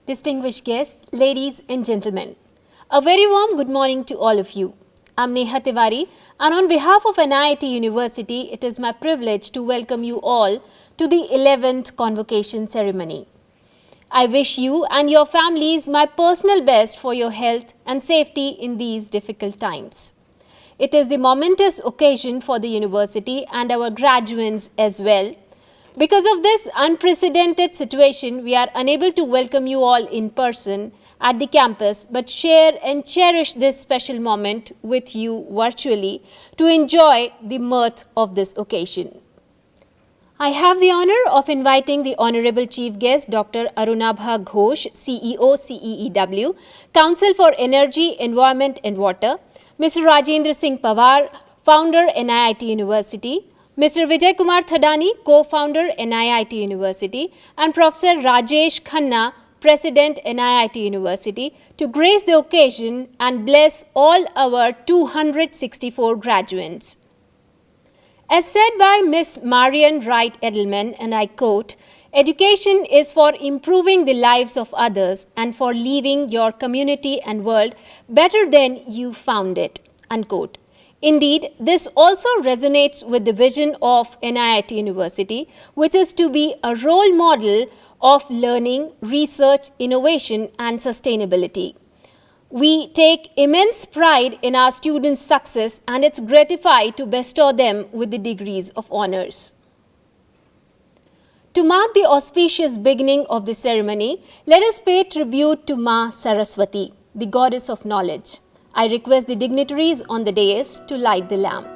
distinguished guests, ladies and gentlemen. A very warm good morning to all of you. I'm Neha Tiwari, and on behalf of NIT University, it is my privilege to welcome you all to the 11th Convocation ceremony. I wish you and your families my personal best for your health and safety in these difficult times. It is the momentous occasion for the university and our graduates as well. Because of this unprecedented situation, we are unable to welcome you all in person at the campus, but share and cherish this special moment with you virtually to enjoy the mirth of this occasion. I have the honor of inviting the Honorable Chief Guest, Dr. Arunabha Ghosh, CEO, CEEW, Council for Energy, Environment and Water, Mr. Rajendra Singh Pawar, Founder, NIT University, Mr. Vijay Kumar Thadani, Co-Founder, NIT University, and Professor Rajesh Khanna, President, NIT University, to grace the occasion and bless all our 264 graduates. As said by Ms. Marian Wright Edelman, and I quote, "Education is for improving the lives of others and for leaving your community and world better than you found it," unquote. Indeed, this also resonates with the vision of NIT University, which is to be a role model of learning, research, innovation, and sustainability. We take immense pride in our students' success, and it's gratifying to bestow them with the degrees of honors. To mark the auspicious beginning of the ceremony, let us pay tribute to Ma Saraswati, the goddess of knowledge. I request the dignitaries on the dais to light the lamp.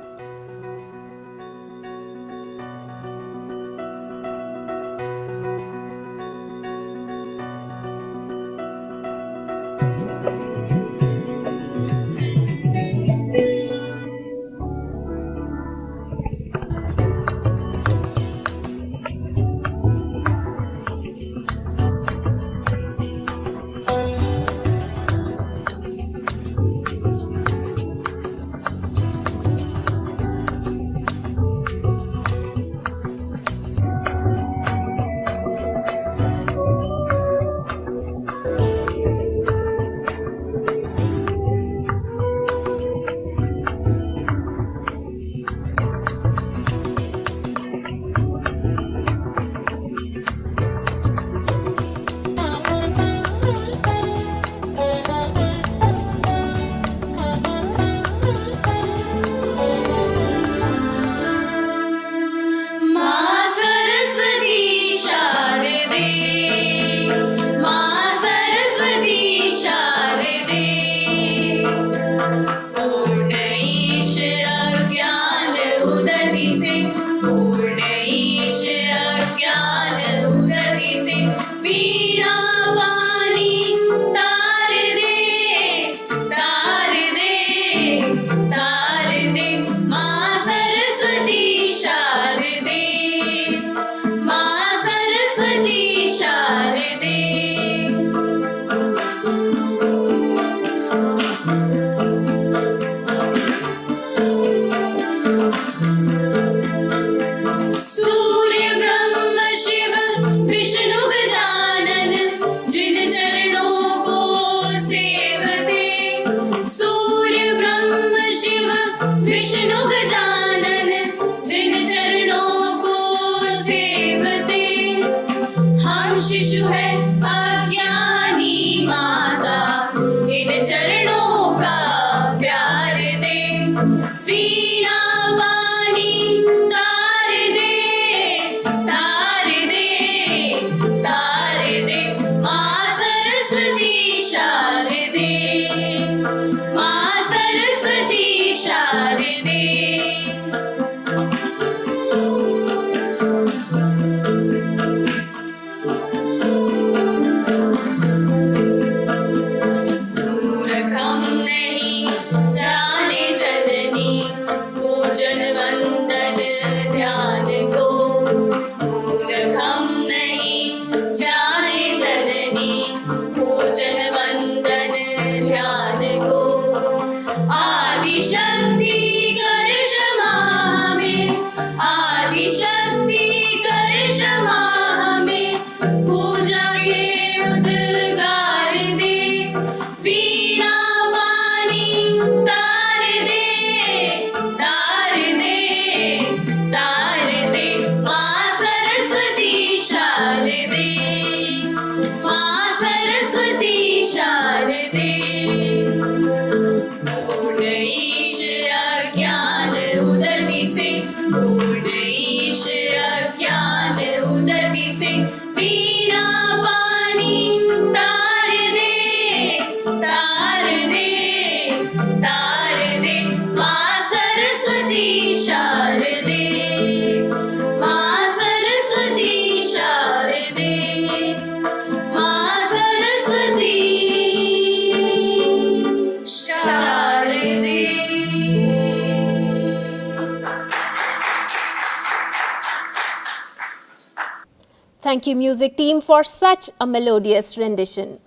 Thank you, music team, for such a melodious rendition.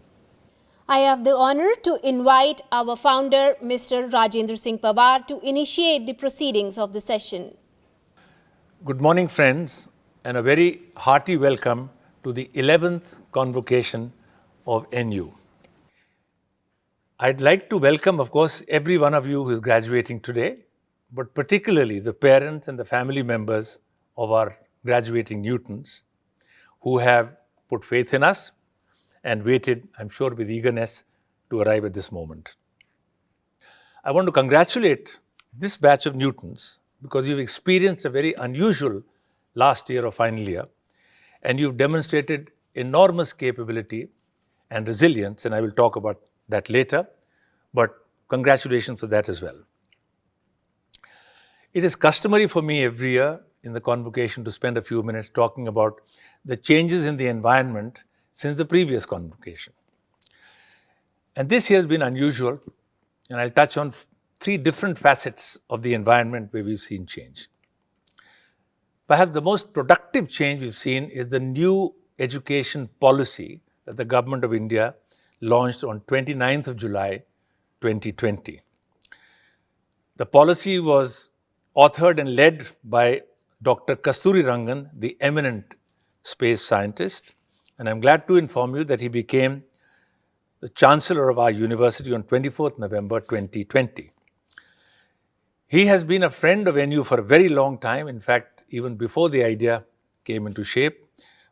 I have the honor to invite our founder, Mr. Rajendra Singh Pawar, to initiate the proceedings of the session. Good morning, friends, and a very hearty welcome to the 11th Convocation of NU. I'd like to welcome, of course, every one of you who is graduating today, but particularly the parents and the family members of our graduating Newtons who have put faith in us and waited, I'm sure, with eagerness to arrive at this moment. I want to congratulate this batch of Newtons because you've experienced a very unusual last year or final year, and you've demonstrated enormous capability and resilience, and I will talk about that later, but congratulations for that as well. It is customary for me every year in the convocation to spend a few minutes talking about the changes in the environment since the previous convocation. And this year has been unusual, and I'll touch on three different facets of the environment where we've seen change. Perhaps the most productive change we've seen is the new education policy that the Government of India launched on 29th of July 2020. The policy was authored and led by Dr. Kasturi Rangan, the eminent space scientist, and I'm glad to inform you that he became the Chancellor of our university on 24th November 2020. He has been a friend of NU for a very long time, in fact, even before the idea came into shape,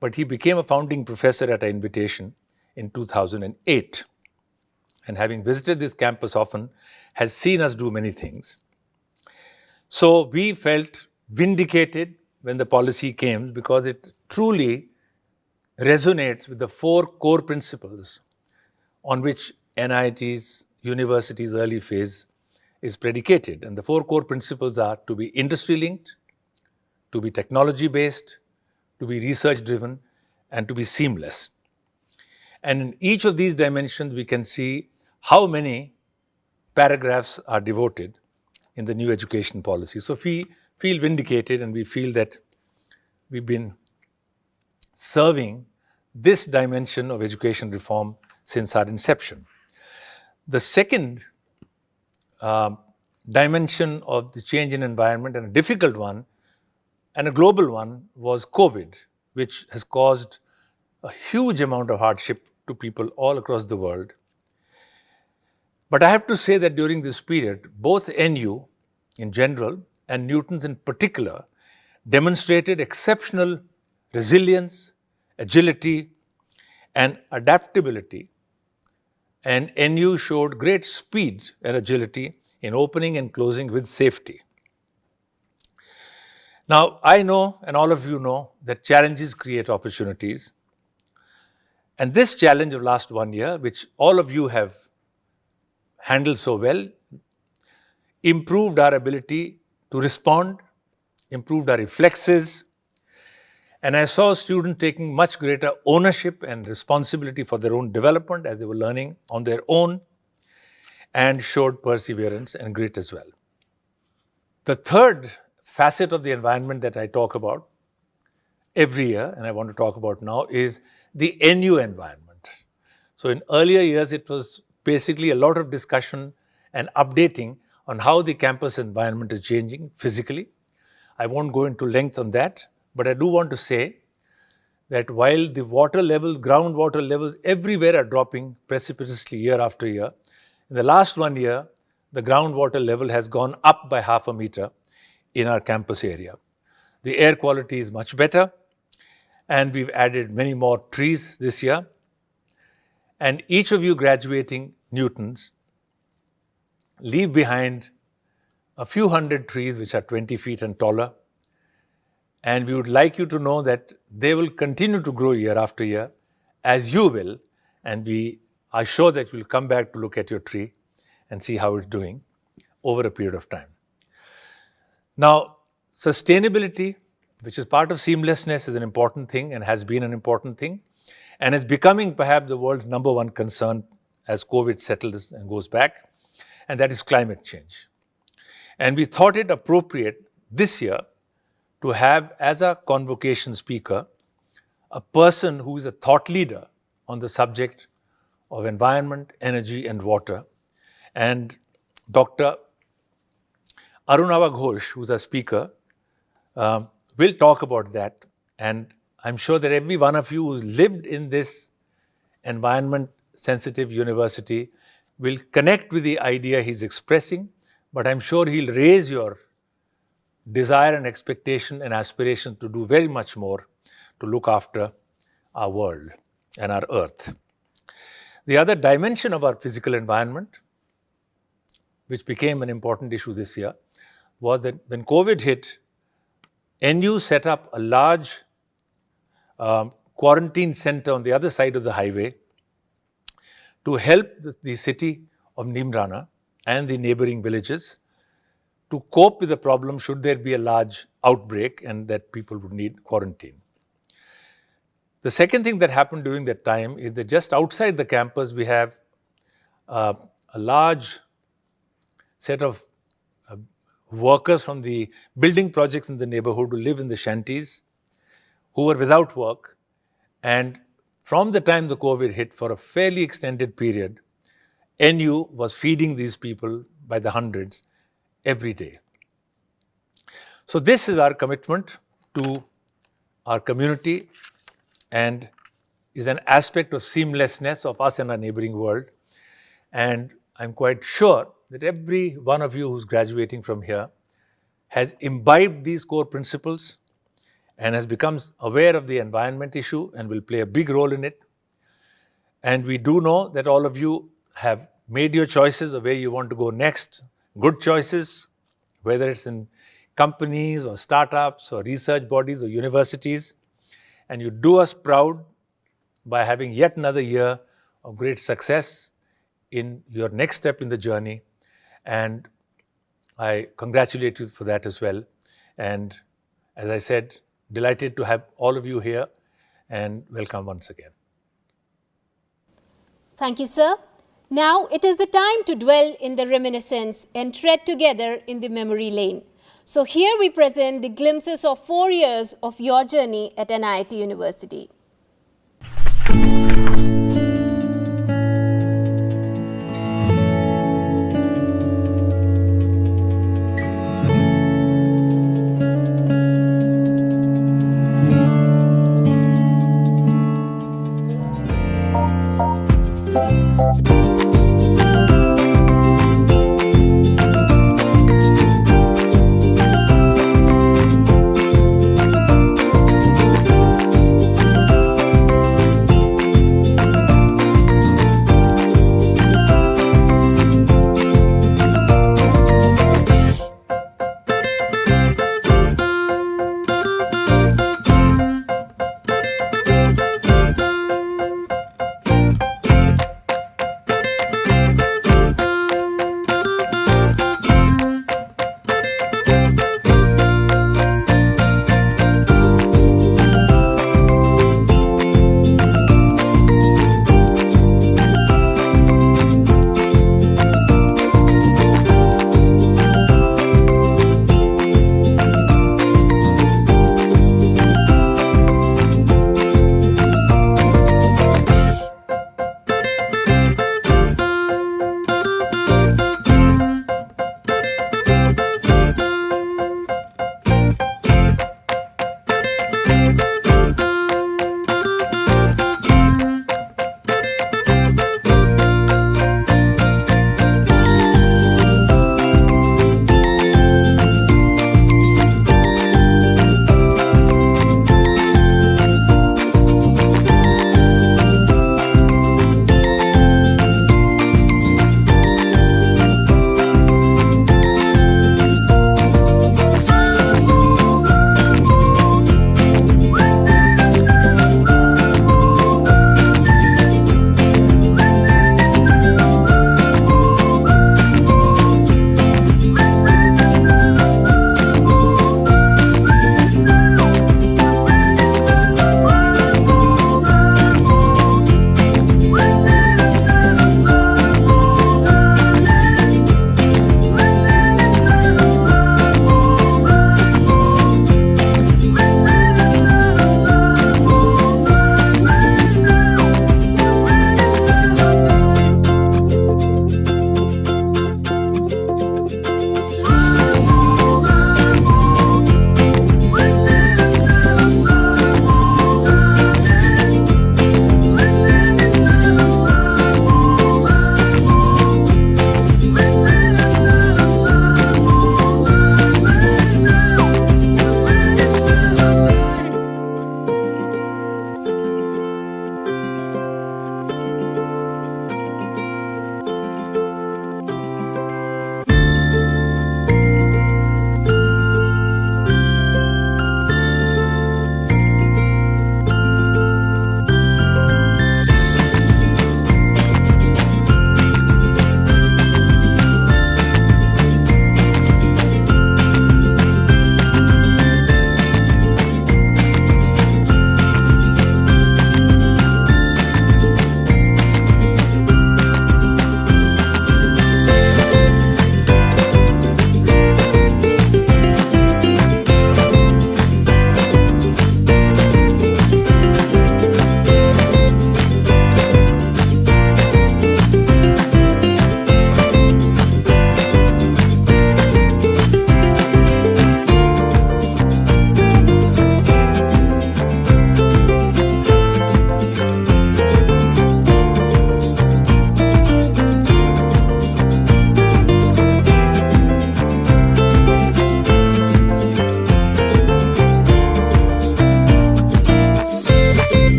but he became a founding professor at our invitation in 2008. And having visited this campus often, has seen us do many things. So we felt vindicated when the policy came because it truly resonates with the four core principles on which NIT's university's early phase is predicated. And the four core principles are to be industry-linked, to be technology-based, to be research-driven, and to be seamless. And in each of these dimensions, we can see how many paragraphs are devoted in the new education policy. So we feel vindicated and we feel that we've been serving this dimension of education reform since our inception. The second dimension of the change in environment, and a difficult one and a global one, was COVID, which has caused a huge amount of hardship to people all across the world. But I have to say that during this period, both NU in general and Newtons in particular demonstrated exceptional resilience, agility, and adaptability. And NU showed great speed and agility in opening and closing with safety. Now, I know, and all of you know, that challenges create opportunities. And this challenge of last 1 year, which all of you have handled so well, improved our ability to respond, improved our reflexes, and I saw students taking much greater ownership and responsibility for their own development as they were learning on their own, and showed perseverance and grit as well. The third facet of the environment that I talk about every year, and I want to talk about now, is the NU environment. So in earlier years, it was basically a lot of discussion and updating on how the campus environment is changing physically. I won't go into length on that, but I do want to say that while the water levels, groundwater levels everywhere are dropping precipitously year after year, in the last 1 year, the groundwater level has gone up by half a meter in our campus area. The air quality is much better, and we've added many more trees this year. And each of you graduating Newtons leave behind a few hundred trees which are 20 feet and taller. And we would like you to know that they will continue to grow year after year, as you will. And we are sure that you'll come back to look at your tree and see how it's doing over a period of time. Now, sustainability, which is part of seamlessness, is an important thing and has been an important thing, and is becoming perhaps the world's number one concern as COVID settles and goes back, and that is climate change. And we thought it appropriate this year to have as a convocation speaker a person who is a thought leader on the subject of environment, energy, and water. And Dr. Arunava Ghosh, who's a speaker, will talk about that. And I'm sure that every one of you who's lived in this environment sensitive university will connect with the idea he's expressing, but I'm sure he'll raise your desire and expectation and aspiration to do very much more to look after our world and our earth. The other dimension of our physical environment, which became an important issue this year, was that when COVID hit, NU set up a large quarantine center on the other side of the highway to help the city of Nimrana and the neighboring villages to cope with the problem should there be a large outbreak and that people would need quarantine. The second thing that happened during that time is that just outside the campus we have a large set of workers from the building projects in the neighborhood who live in the shanties, who were without work. And from the time the COVID hit, for a fairly extended period, NU was feeding these people by the hundreds every day. So this is our commitment to our community and is an aspect of seamlessness of us and our neighboring world. And I'm quite sure that every one of you who's graduating from here has imbibed these core principles and has become aware of the environment issue and will play a big role in it. And we do know that all of you have made your choices of where you want to go next, good choices, whether it's in companies or startups or research bodies or universities. And you do us proud by having yet another year of great success in your next step in the journey. And I congratulate you for that as well. And as I said, delighted to have all of you here and welcome once again. Thank you, sir. Now it is the time to dwell in the reminiscence and tread together in the memory lane. So here we present the glimpses of 4 years of your journey at NIT University.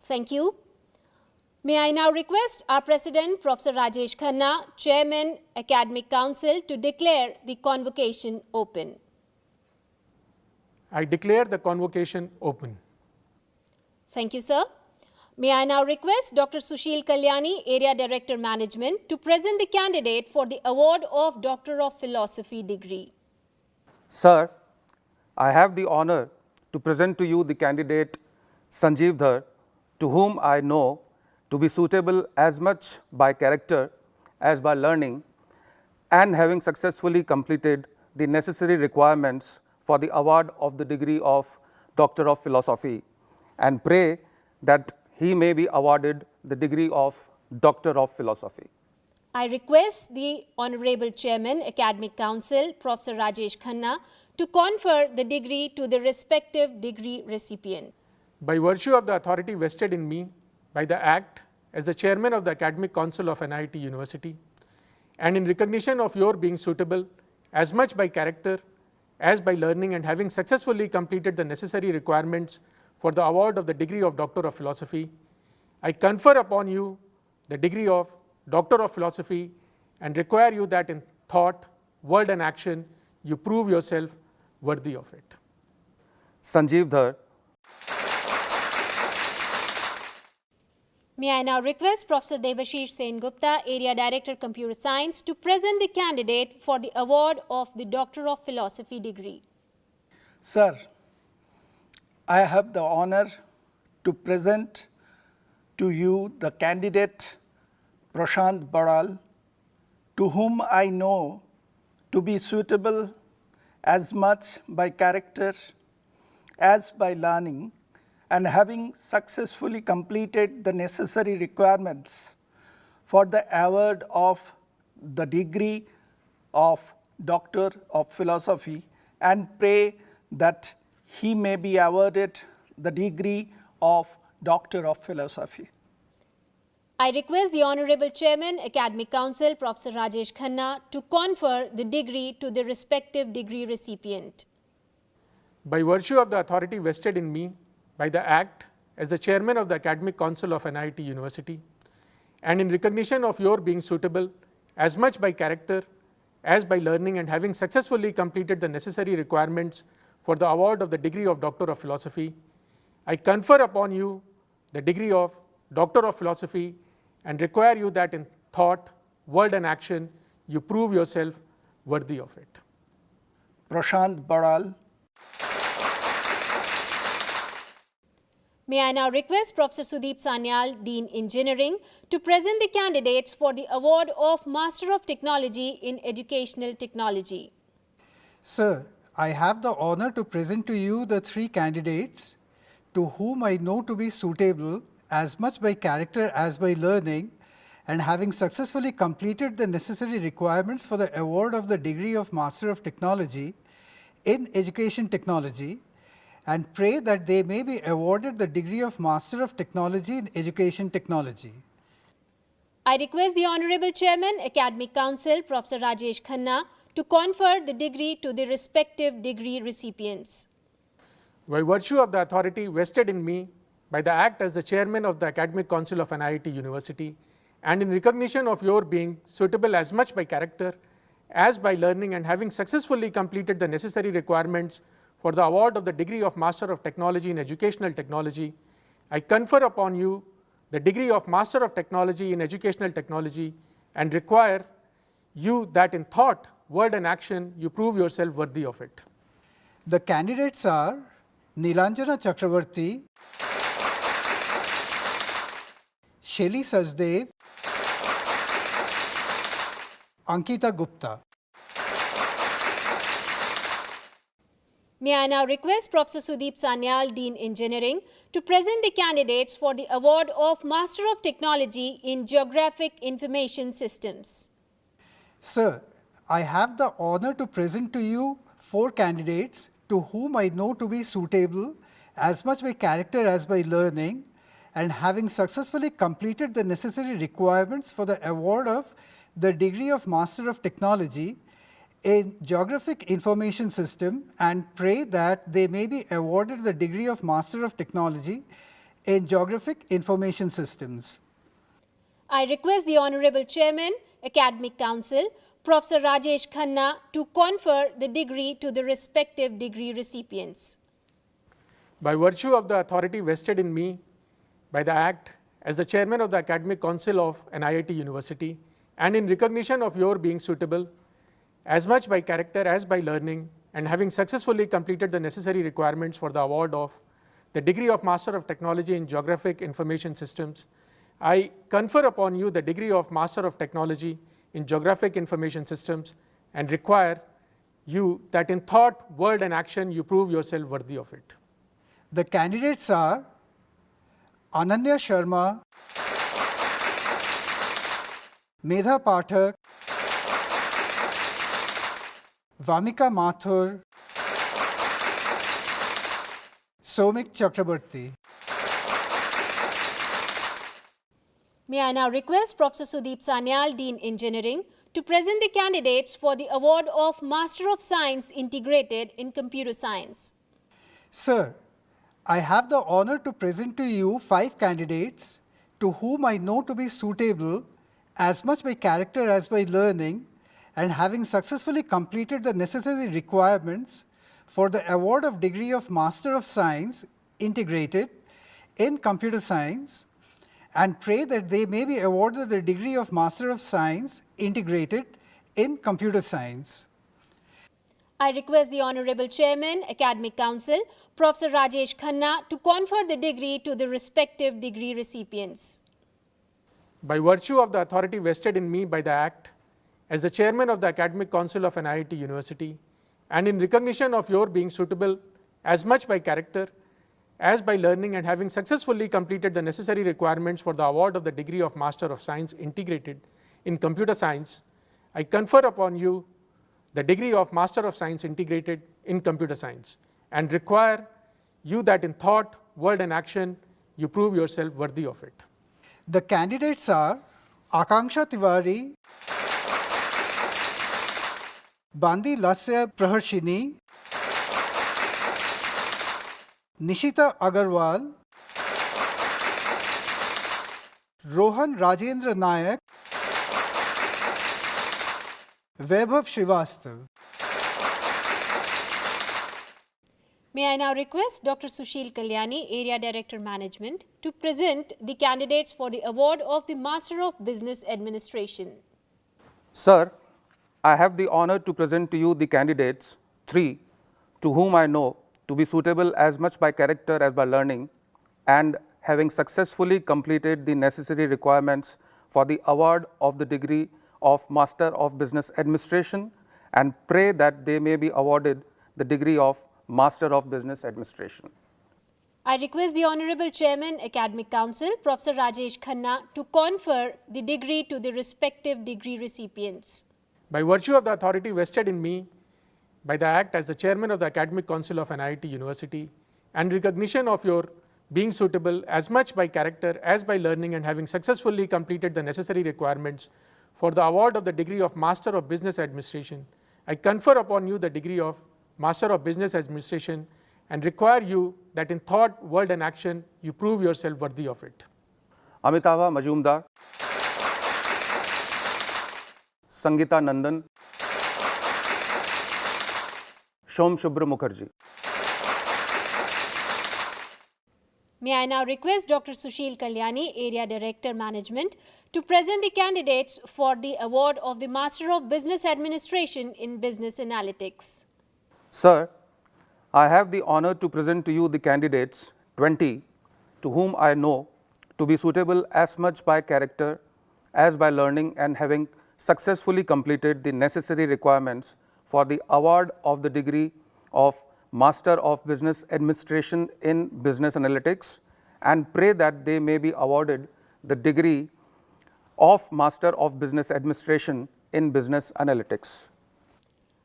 Thank you. May I now request our President, Professor Rajesh Khanna, Chairman, Academic Council, to declare the convocation open. I declare the convocation open. Thank you, sir. May I now request Dr. Sushil Kalyani, Area Director Management, to present the candidate for the award of Doctor of Philosophy degree. Sir, I have the honor to present to you the candidate Sanjeev Dhar, to whom I know to be suitable as much by character as by learning, and having successfully completed the necessary requirements for the award of the degree of Doctor of Philosophy, and pray that he may be awarded the degree of Doctor of Philosophy. I request the Honorable Chairman, Academic Council, Professor Rajesh Khanna, to confer the degree to the respective degree recipient. By virtue of the authority vested in me by the Act as the Chairman of the Academic Council of NIT University, and in recognition of your being suitable as much by character as by learning, and having successfully completed the necessary requirements for the award of the degree of Doctor of Philosophy, I confer upon you the degree of Doctor of Philosophy and require you that in thought, word and action you prove yourself worthy of it. Sanjeev Dhar. May I now request Professor Debashish Sen Gupta, Area Director Computer Science, to present the candidate for the award of the Doctor of Philosophy degree. Sir, I have the honor to present to you the candidate Prashant Baral, to whom I know to be suitable as much by character as by learning, and having successfully completed the necessary requirements for the award of the degree of Doctor of Philosophy, and pray that he may be awarded the degree of Doctor of Philosophy. I request the Honorable Chairman, Academic Council, Professor Rajesh Khanna, to confer the degree to the respective degree recipient. By virtue of the authority vested in me by the Act as the Chairman of the Academic Council of NIT University, and in recognition of your being suitable as much by character as by learning, and having successfully completed the necessary requirements for the award of the degree of Doctor of Philosophy, I confer upon you the degree of Doctor of Philosophy and require you that in thought, word and action you prove yourself worthy of it. Prashant Baral. May I now request Professor Sudeep Sanyal, Dean Engineering, to present the candidates for the award of Master of Technology in Educational Technology. Sir, I have the honor to present to you the three candidates to whom I know to be suitable as much by character as by learning, and having successfully completed the necessary requirements for the award of the degree of Master of Technology in Education Technology, and pray that they may be awarded the degree of Master of Technology in Education Technology. I request the Honorable Chairman, Academic Council, Professor Rajesh Khanna, to confer the degree to the respective degree recipients. By virtue of the authority vested in me by the Act as the Chairman of the Academic Council of NIT University, and in recognition of your being suitable as much by character as by learning, and having successfully completed the necessary requirements for the award of the degree of Master of Technology in Educational Technology, I confer upon you the degree of Master of Technology in Educational Technology and require you that in thought, word and action you prove yourself worthy of it. The candidates are Nilanjana Chakravarti, Shelly Sajdev, Ankita Gupta. May I now request Professor Sudeep Sanyal, Dean Engineering, to present the candidates for the award of Master of Technology in Geographic Information Systems. Sir, I have the honor to present to you four candidates to whom I know to be suitable as much by character as by learning, and having successfully completed the necessary requirements for the award of the degree of Master of Technology in Geographic Information System, and pray that they may be awarded the degree of Master of Technology in Geographic Information Systems. I request the Honorable Chairman, Academic Council, Professor Rajesh Khanna, to confer the degree to the respective degree recipients. By virtue of the authority vested in me by the Act as the Chairman of the Academic Council of an IIT University, and in recognition of your being suitable as much by character as by learning, and having successfully completed the necessary requirements for the award of the degree of Master of Technology in Geographic Information Systems, I confer upon you the degree of Master of Technology in Geographic Information Systems and require you that in thought, word and action you prove yourself worthy of it. The candidates are Ananya Sharma, Medha Pathak, Vamika Mathur, Somik Chakraborty. May I now request Professor Sudeep Sanyal, Dean Engineering, to present the candidates for the award of Master of Science Integrated in Computer Science. Sir, I have the honor to present to you 5 candidates to whom I know to be suitable as much by character as by learning, and having successfully completed the necessary requirements for the award of degree of Master of Science Integrated in Computer Science, and pray that they may be awarded the degree of Master of Science Integrated in Computer Science. I request the Honorable Chairman, Academic Council, Professor Rajesh Khanna, to confer the degree to the respective degree recipients. By virtue of the authority vested in me by the Act as the Chairman of the Academic Council of an IIT University, and in recognition of your being suitable as much by character as by learning, and having successfully completed the necessary requirements for the award of the degree of Master of Science Integrated in Computer Science, I confer upon you the degree of Master of Science Integrated in Computer Science and require you that in thought, word and action you prove yourself worthy of it. The candidates are Akanksha Tiwari, Bandi Lasya Praharshini, Nishita Agarwal, Rohan Rajendra Nayak, Vaibhav Srivastav. May I now request Dr. Sushil Kalyani, Area Director Management, to present the candidates for the award of the Master of Business Administration. Sir, I have the honor to present to you the candidates, 3, to whom I know to be suitable as much by character as by learning, and having successfully completed the necessary requirements for the award of the degree of Master of Business Administration, and pray that they may be awarded the degree of Master of Business Administration. I request the Honorable Chairman, Academic Council, Professor Rajesh Khanna, to confer the degree to the respective degree recipients. By virtue of the authority vested in me by the Act as the Chairman of the Academic Council of an IIT University, and recognition of your being suitable as much by character as by learning, and having successfully completed the necessary requirements for the award of the degree of Master of Business Administration, I confer upon you the degree of Master of Business Administration and require you that in thought, word and action you prove yourself worthy of it. Amitava Majumdar, Sangita Nandan, Shom Shubra Mukherjee. May I now request Dr. Sushil Kalyani, Area Director Management, to present the candidates for the award of the Master of Business Administration in Business Analytics. Sir, I have the honor to present to you the candidates, 20, to whom I know to be suitable as much by character as by learning, and having successfully completed the necessary requirements for the award of the degree of Master of Business Administration in Business Analytics, and pray that they may be awarded the degree of Master of Business Administration in Business Analytics.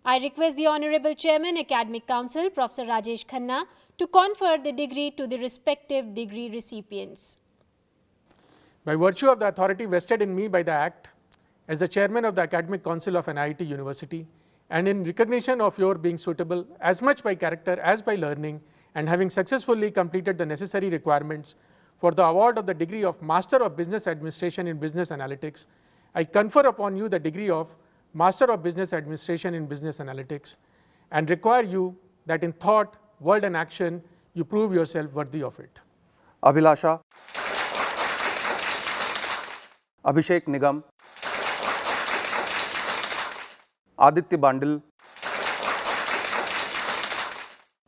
I request the Honorable Chairman, Academic Council, Professor Rajesh Khanna, to confer the degree to the respective degree recipients. By virtue of the authority vested in me by the Act as the Chairman of the Academic Council of an IIT University, and in recognition of your being suitable as much by character as by learning, and having successfully completed the necessary requirements for the award of the degree of Master of Business Administration in Business Analytics, I confer upon you the degree of Master of Business Administration in Business Analytics and require you that in thought, word and action, you prove yourself worthy of it. Abhilasha, Abhishek Nigam, Aditya Bandil,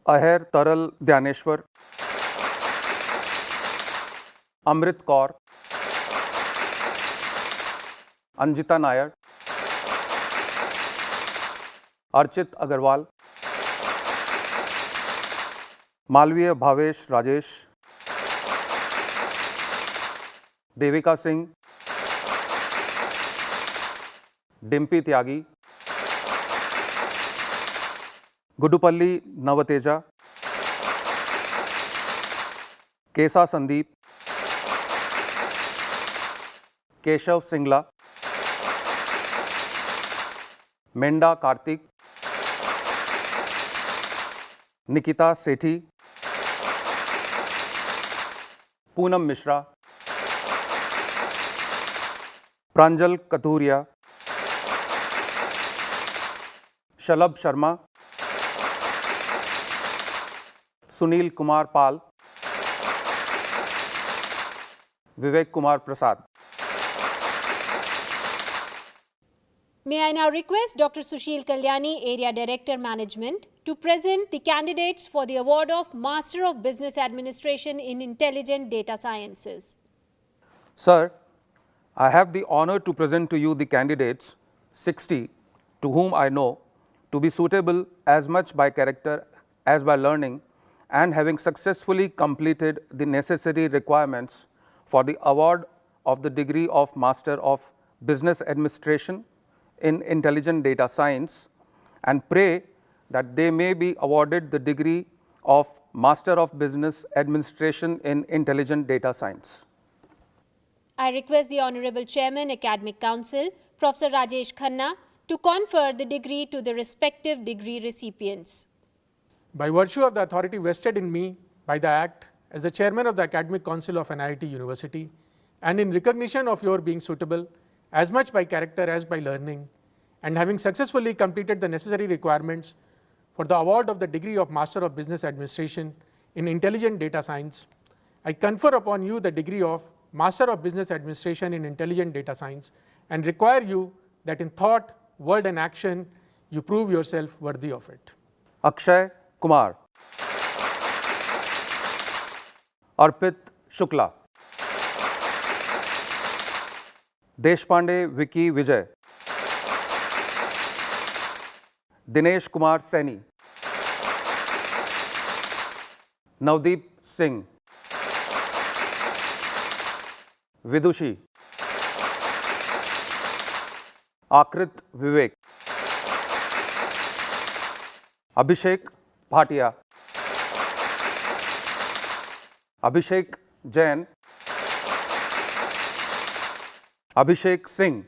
Aher Taral Dhyaneshwar, Amrit Kaur, Anjita Nair, Archit Agarwal, Malviya Bhavesh Rajesh, Devika Singh, Dimpy Tyagi, Gudupalli Navateja, Kesa Sandeep, Keshav Singla, Menda Kartik, Nikita Sethi, Poonam Mishra, Pranjal Kathuria, Shalabh Sharma, Sunil Kumar Pal, Vivek Kumar Prasad. May I now request Dr. Sushil Kalyani, Area Director Management, to present the candidates for the award of Master of Business Administration in Intelligent Data Sciences. Sir, I have the honor to present to you the candidates 60 to whom I know to be suitable as much by character as by learning and having successfully completed the necessary requirements for the award of the degree of Master of Business Administration in Intelligent Data Science, and pray that they may be awarded the degree of Master of Business Administration in Intelligent Data Science. I request the Honorable Chairman, Academic Council, Professor Rajesh Khanna, to confer the degree to the respective degree recipients. By virtue of the authority vested in me by the Act as the Chairman of the Academic Council of NIT University, and in recognition of your being suitable as much by character as by learning, and having successfully completed the necessary requirements for the award of the degree of Master of Business Administration in Intelligent Data Science, I confer upon you the degree of Master of Business Administration in Intelligent Data Science and require you that in thought, word and action, you prove yourself worthy of it. Akshay Kumar, Arpit Shukla, Deshpande Vicky Vijay, Dinesh Kumar Saini, Navdeep Singh, Vidushi, Akrit Vivek, Abhishek Bhatia, Abhishek Jain, Abhishek Singh,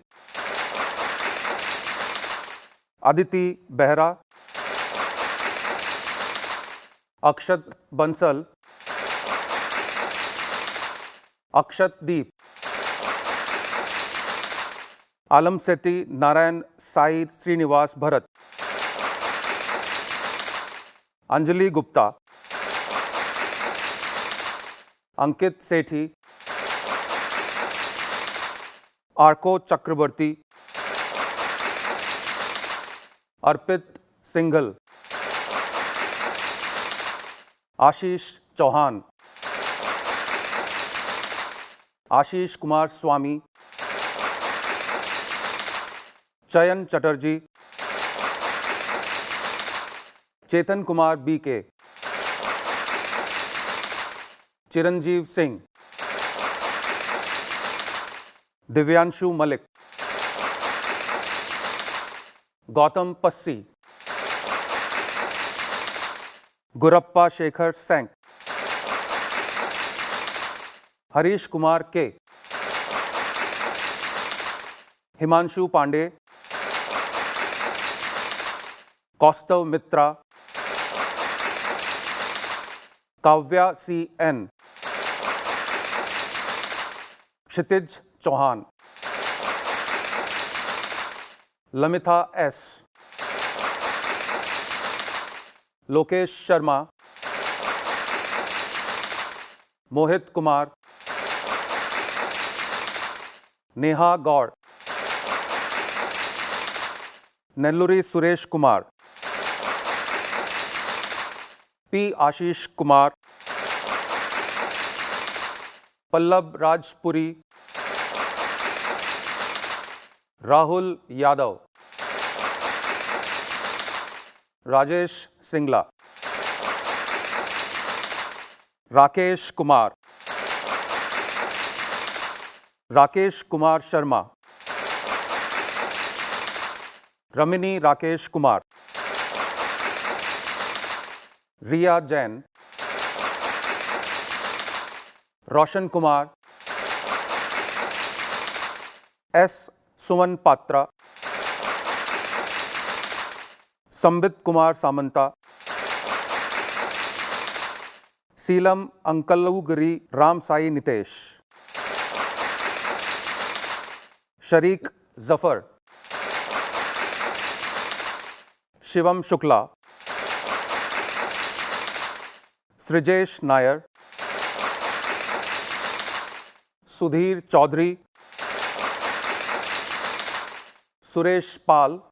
Aditi Behra, Akshat Bansal, Akshat Deep, Alam Seti Narayan Sai Srinivas Bharat, Anjali Gupta, Ankit Sethi, Arko Chakrabarti, Arpit Singhal, Ashish Chauhan, Ashish Kumar Swami, Chayan Chatterjee, Chetan Kumar BK, Chiranjeev Singh, Divyanshu Malik, Gautam Passi, Gurappa Shekhar Sank, Harish Kumar K, Himanshu Pandey, Kaustav Mitra, Kavya C. N, Kshitij Chauhan, Lamitha S, Lokesh Sharma, Mohit Kumar, Neha Gaur, Nelluri Suresh Kumar, P. Ashish Kumar, Pallab Rajpuri, Rahul Yadav, Rajesh Singla, Rakesh Kumar, Rakesh Kumar Sharma, Ramini Rakesh Kumar, Riya Jain, Roshan Kumar, S. Suman Patra, Sambit Kumar Samanta, Seelam Ankaluguri Ram Sai Nitesh, Sharik Zafar, Shivam Shukla, Srijesh Nair, Sudhir Chaudhary, Suresh Pal,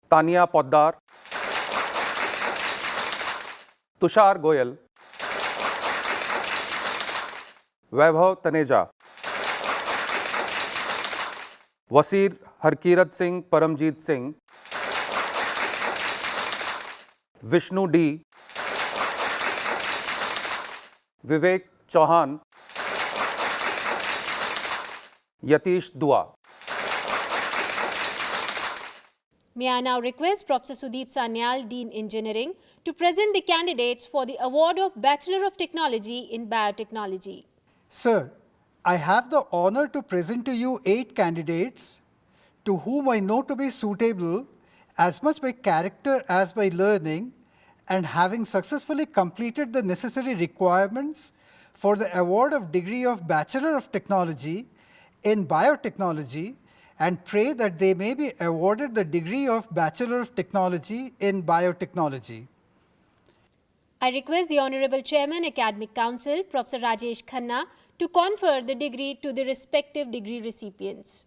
Tania Poddar, Tushar Goyal, Vaibhav Taneja, Wasir Harkirat Singh Paramjeet Singh, Vishnu D, Vivek Chauhan, Yatish Dua. May I now request Professor Sudeep Sanyal, Dean Engineering, to present the candidates for the award of Bachelor of Technology in Biotechnology. Sir, I have the honor to present to you 8 candidates to whom I know to be suitable as much by character as by learning, and having successfully completed the necessary requirements for the award of degree of Bachelor of Technology in Biotechnology, and pray that they may be awarded the degree of Bachelor of Technology in Biotechnology. I request the Honorable Chairman, Academic Council, Professor Rajesh Khanna, to confer the degree to the respective degree recipients.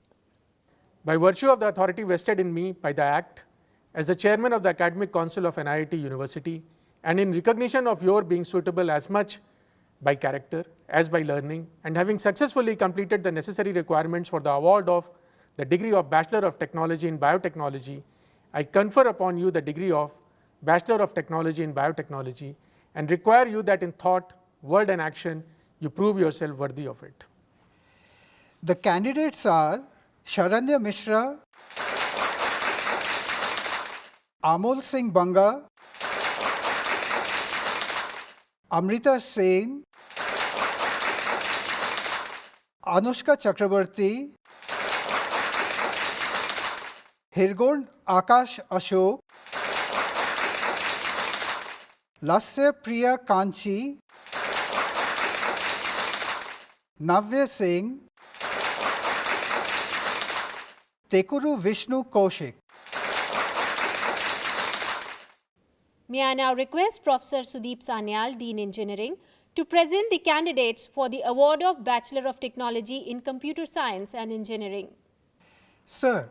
By virtue of the authority vested in me by the Act, as the Chairman of the Academic Council of NIT University, and in recognition of your being suitable as much by character as by learning, and having successfully completed the necessary requirements for the award of the degree of Bachelor of Technology in Biotechnology, I confer upon you the degree of Bachelor of Technology in Biotechnology and require you that in thought, word and action, you prove yourself worthy of it. The candidates are Sharanya Mishra, Amol Singh Banga, Amrita Sen, Anushka Chakrabarti, Hirgond Akash Ashok, Lasya Priya Kanchi, Navya Singh, Tekuru Vishnu Kaushik. May I now request Professor Sudeep Sanyal, Dean Engineering, to present the candidates for the award of Bachelor of Technology in Computer Science and Engineering. Sir,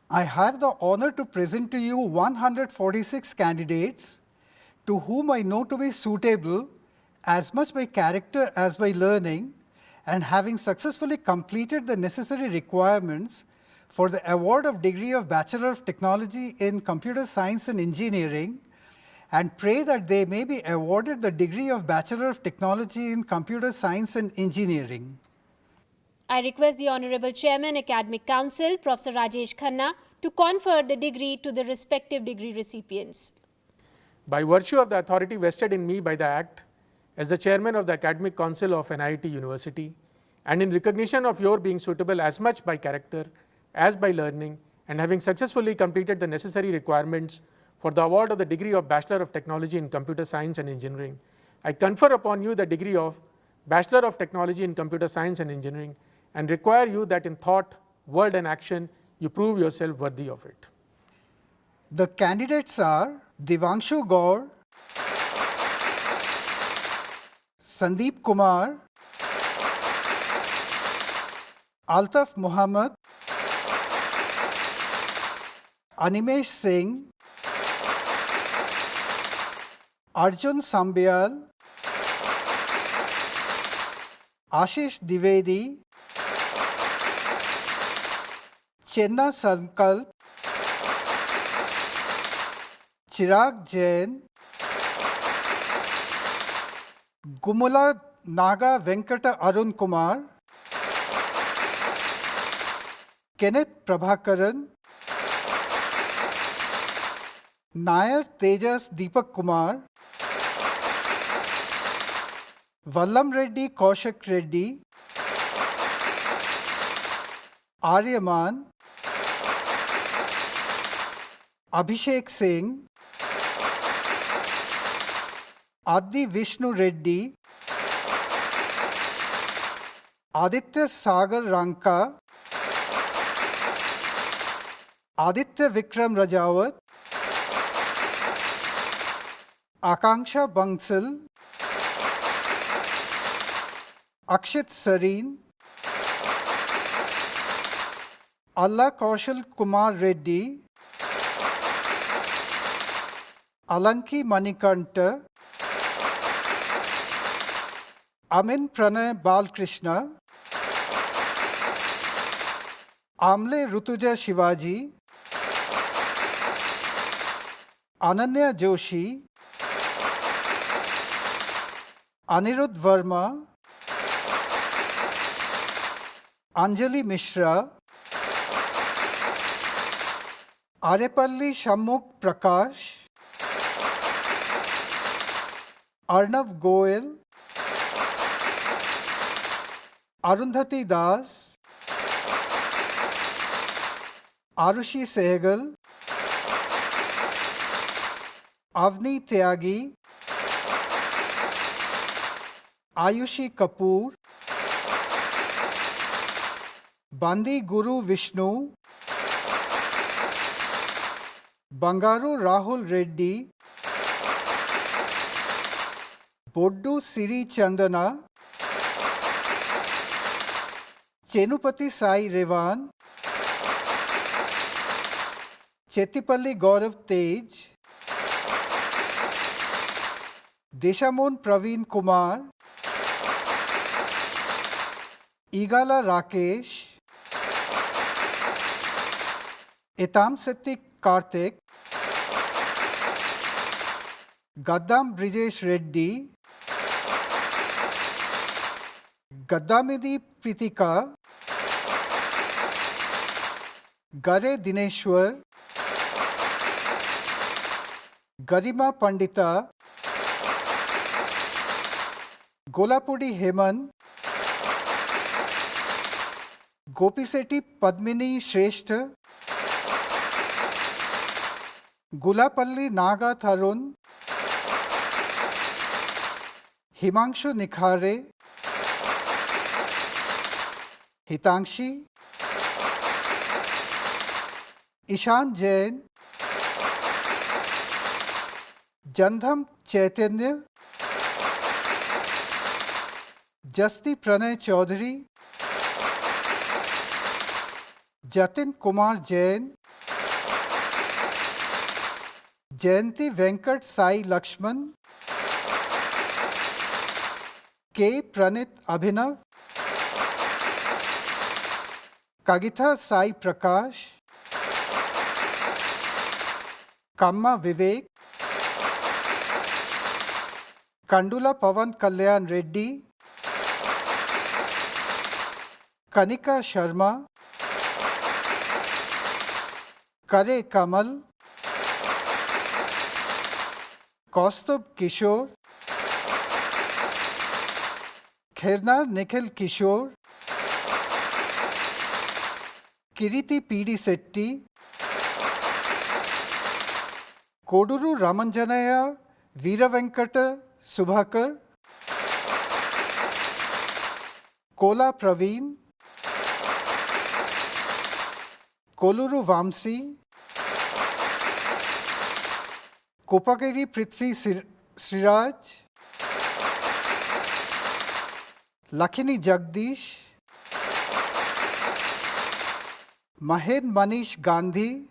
I have the honor to present to you 146 candidates to whom I know to be suitable as much by character as by learning, and having successfully completed the necessary requirements for the award of degree of Bachelor of Technology in Computer Science and Engineering, and pray that they may be awarded the degree of Bachelor of Technology in Computer Science and Engineering. I request the Honorable Chairman, Academic Council, Professor Rajesh Khanna, to confer the degree to the respective degree recipients. By virtue of the authority vested in me by the Act, as the Chairman of the Academic Council of NIT University, and in recognition of your being suitable as much by character as by learning, and having successfully completed the necessary requirements for the award of the degree of Bachelor of Technology in Computer Science and Engineering, I confer upon you the degree of Bachelor of Technology in Computer Science and Engineering, and require you that in thought, word and action, you prove yourself worthy of it. The candidates are Divanshu Gaur, Sandeep Kumar, Altaf Muhammad, Animesh Singh, Arjun Sambyal, Ashish Divedi, Chenna Sankalp, Chirag Jain, Gumula Naga Venkata Arun Kumar, Kenneth Prabhakaran, Nair Tejas Deepak Kumar, Vallam Reddy Kaushik Reddy, Aryaman, Abhishek Singh, Adi Vishnu Reddy, Aditya Sagar Ranka, Aditya Vikram Rajawat, Akanksha Bansal, Akshit Sareen, Allah Kaushal Kumar Reddy, Alanki Manikanta, Amin Pranay Balkrishna, Amle Rutuja Shivaji, Ananya Joshi, Anirudh Verma, Anjali Mishra, Arepalli Shammukh Prakash, Arnav Goel, Arundhati Das, Arushi Sehgal, Avni Tyagi, Ayushi Kapoor, Bandi Guru Vishnu, Bangaru Rahul Reddy, Boddu Siri Chandana, Chenupati Sai Revan, Chetipalli Gaurav Tej, Deshamon Praveen Kumar, Igala Rakesh, Etam Setti Karthik, Gaddam Brijesh Reddy, Gaddamidi Pritika, Gare Dineshwar, Garima Pandita, Golapudi Heman, Gopiseti Padmini Shrestha, Gulapalli Naga Tharun, Himangshu Nikhare, Hitangshi, Ishan Jain, Jandham Chaitanya, Jasti Pranay Chaudhary, Jatin Kumar Jain, Jayanti Venkat Sai Lakshman, K. Pranit Abhinav, Kagitha Sai Prakash, Kamma Vivek, Kandula Pavan Kalyan Reddy, Kanika Sharma, Kare Kamal, Kaustubh Kishore, Khirnar Nikhil Kishore, Kiriti P.D. Setti, Koduru Ramanjanaya Veera Venkata Subhakar, Kola Praveen, Koluru Vamsi, Kopagiri Prithvi Sriraj, Lakhini Jagdish, Mahen Manish Gandhi,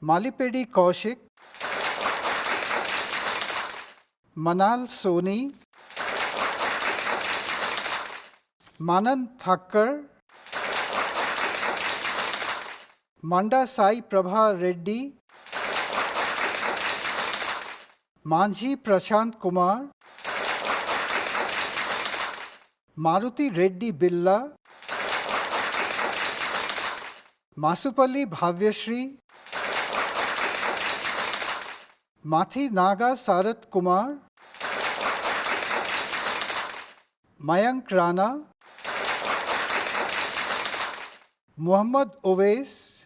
Malipedi Kaushik, Manal Soni, Manan Thakkar, Manda Sai Prabha Reddy, Manjhi Prashant Kumar, Maruti Reddy Billa, Masupalli Bhavyashri, Mathi Naga Sarath Kumar, Mayank Rana, Muhammad Owais,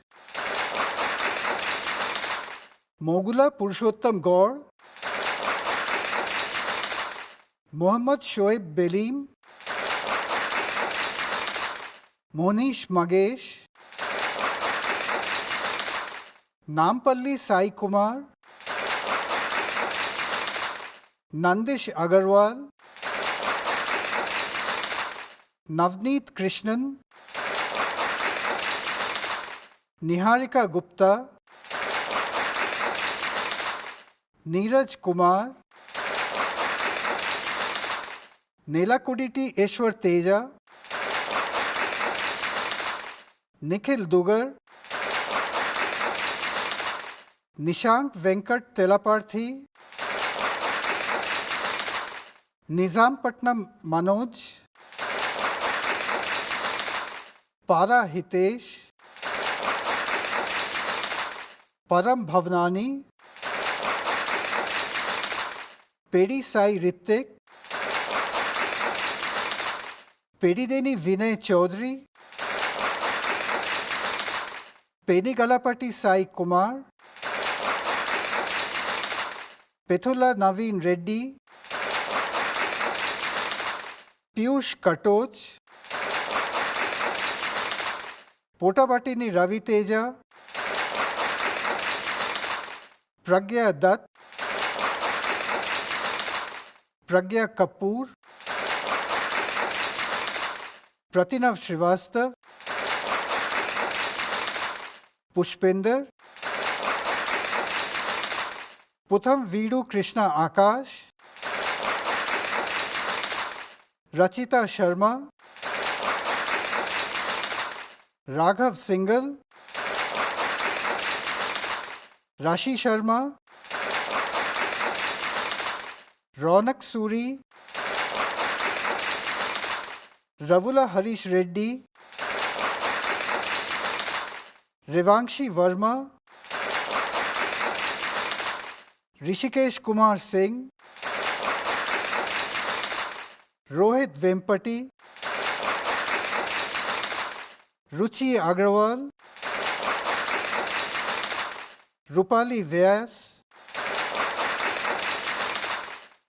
Mogula Purushottam Gaur, Muhammad Shoaib Belim, Monish Magesh, Nampalli Sai Kumar, Nandish Agarwal, Navneet Krishnan, Niharika Gupta, Neeraj Kumar, Nelakuditi Eshwar Teja, Nikhil Dugar, Nishank Venkat Telaparthi, Nizampatnam Manoj, Para Hitesh, Param Bhavnani, Pedi Sai Ritik, Pedideni Vinay Chaudhary, Pedi Galapati Sai Kumar, Petula Naveen Reddy, Piyush Katoch, Potabatini Ravi Teja, Pragya Dutt, Pragya Kapoor, Pratinav Srivastav, Pushpinder, Putham Vidu Krishna Akash, Rachita Sharma, Raghav Singhal, Rashi Sharma, Ronak Suri, Ravula Harish Reddy, Revangshi Verma, Rishikesh Kumar Singh, Rohit Vempati, Ruchi Agrawal, Rupali Vyas,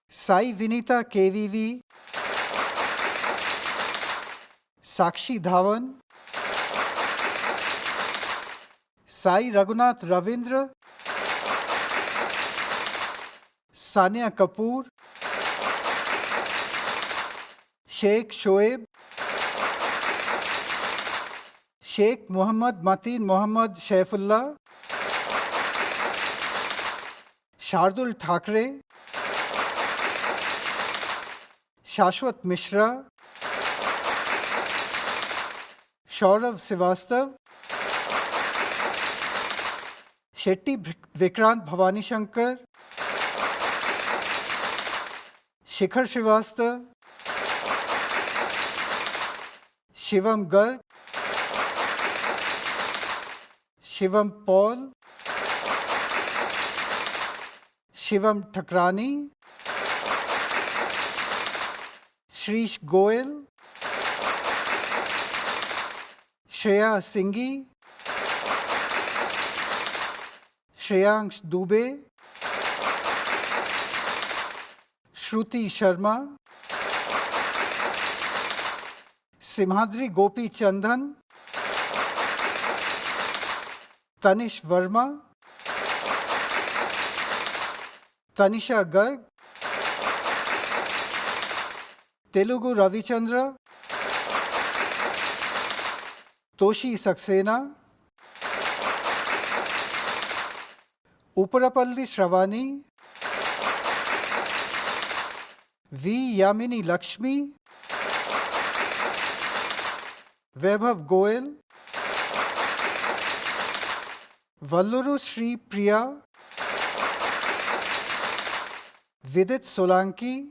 Sai Vinita KVV, Sakshi Dhawan, Sai Raghunath Ravindra, Sania Kapoor, Sheikh Shoaib, Sheikh Muhammad Mateen Muhammad Shaifullah, Shardul Thakre, Shashwat Mishra, Shaurav Srivastav, Shetty Vikrant Bhavani Shankar, Shikhar Srivastav, Shivam Garg, Shivam Paul, Shivam Thakrani, Shrish Goel, Shreya Singhi, Shreyansh Dubey, Shruti Sharma, Simhadri Gopi Chandan, Tanish Verma, Tanisha Garg, Telugu Ravichandra, Toshi Saxena, Uparapalli Shravani, V. Yamini Lakshmi, Vaibhav Goel, Valluru Sri Priya, Vidit Solanki,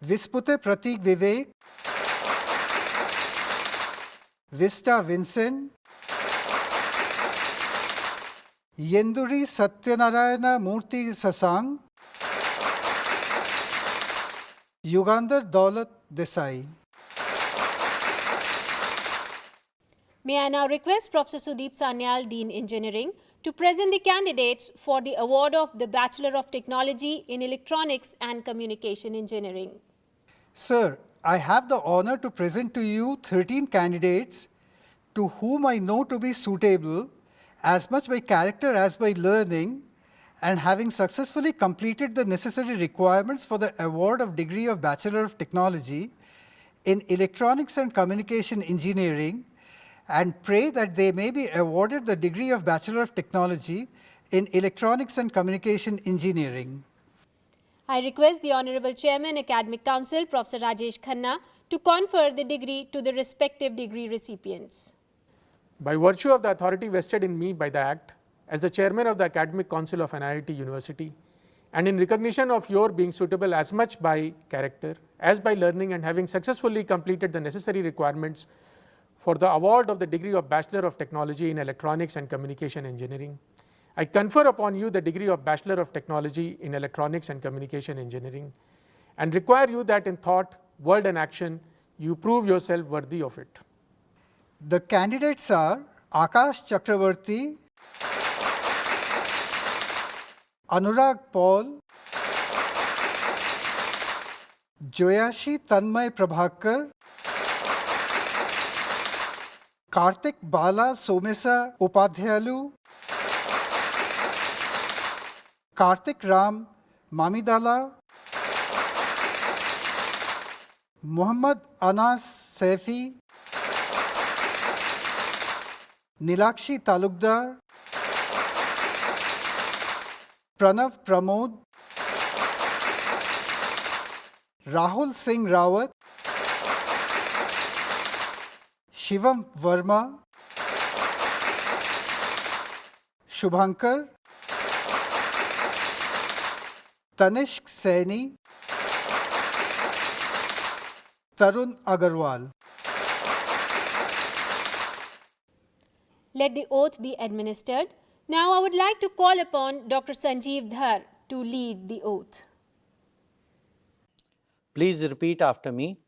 Vispute Pratik Vivek, Vista Vincent, Yenduri Satyanarayana Murthy Sasang, Yugandhar Daulat Desai. May I now request Professor Sudeep Sanyal, Dean Engineering, to present the candidates for the award of the Bachelor of Technology in Electronics and Communication Engineering. Sir, I have the honor to present to you 13 candidates to whom I know to be suitable as much by character as by learning, and having successfully completed the necessary requirements for the award of degree of Bachelor of Technology in Electronics and Communication Engineering, and pray that they may be awarded the degree of Bachelor of Technology in Electronics and Communication Engineering. I request the Honorable Chairman, Academic Council, Professor Rajesh Khanna, to confer the degree to the respective degree recipients. By virtue of the authority vested in me by the Act, as the Chairman of the Academic Council of NIT University, and in recognition of your being suitable as much by character as by learning, and having successfully completed the necessary requirements for the award of the degree of Bachelor of Technology in Electronics and Communication Engineering, I confer upon you the degree of Bachelor of Technology in Electronics and Communication Engineering, and require you that in thought, word and action, you prove yourself worthy of it. The candidates are Akash Chakravarti, Anurag Paul, Joyashi Tanmay Prabhakar, Kartik Bala Somesa Upadhyalu, Kartik Ram Mamidala, Muhammad Anas Saifi, Nilakshi Talukdar, Pranav Pramod, Rahul Singh Rawat, Shivam Verma, Shubhankar, Tanishk Saini, Tarun Agarwal. Let the oath be administered. Now I would like to call upon Dr. Sanjeev Dhar to lead the oath. Please repeat after me.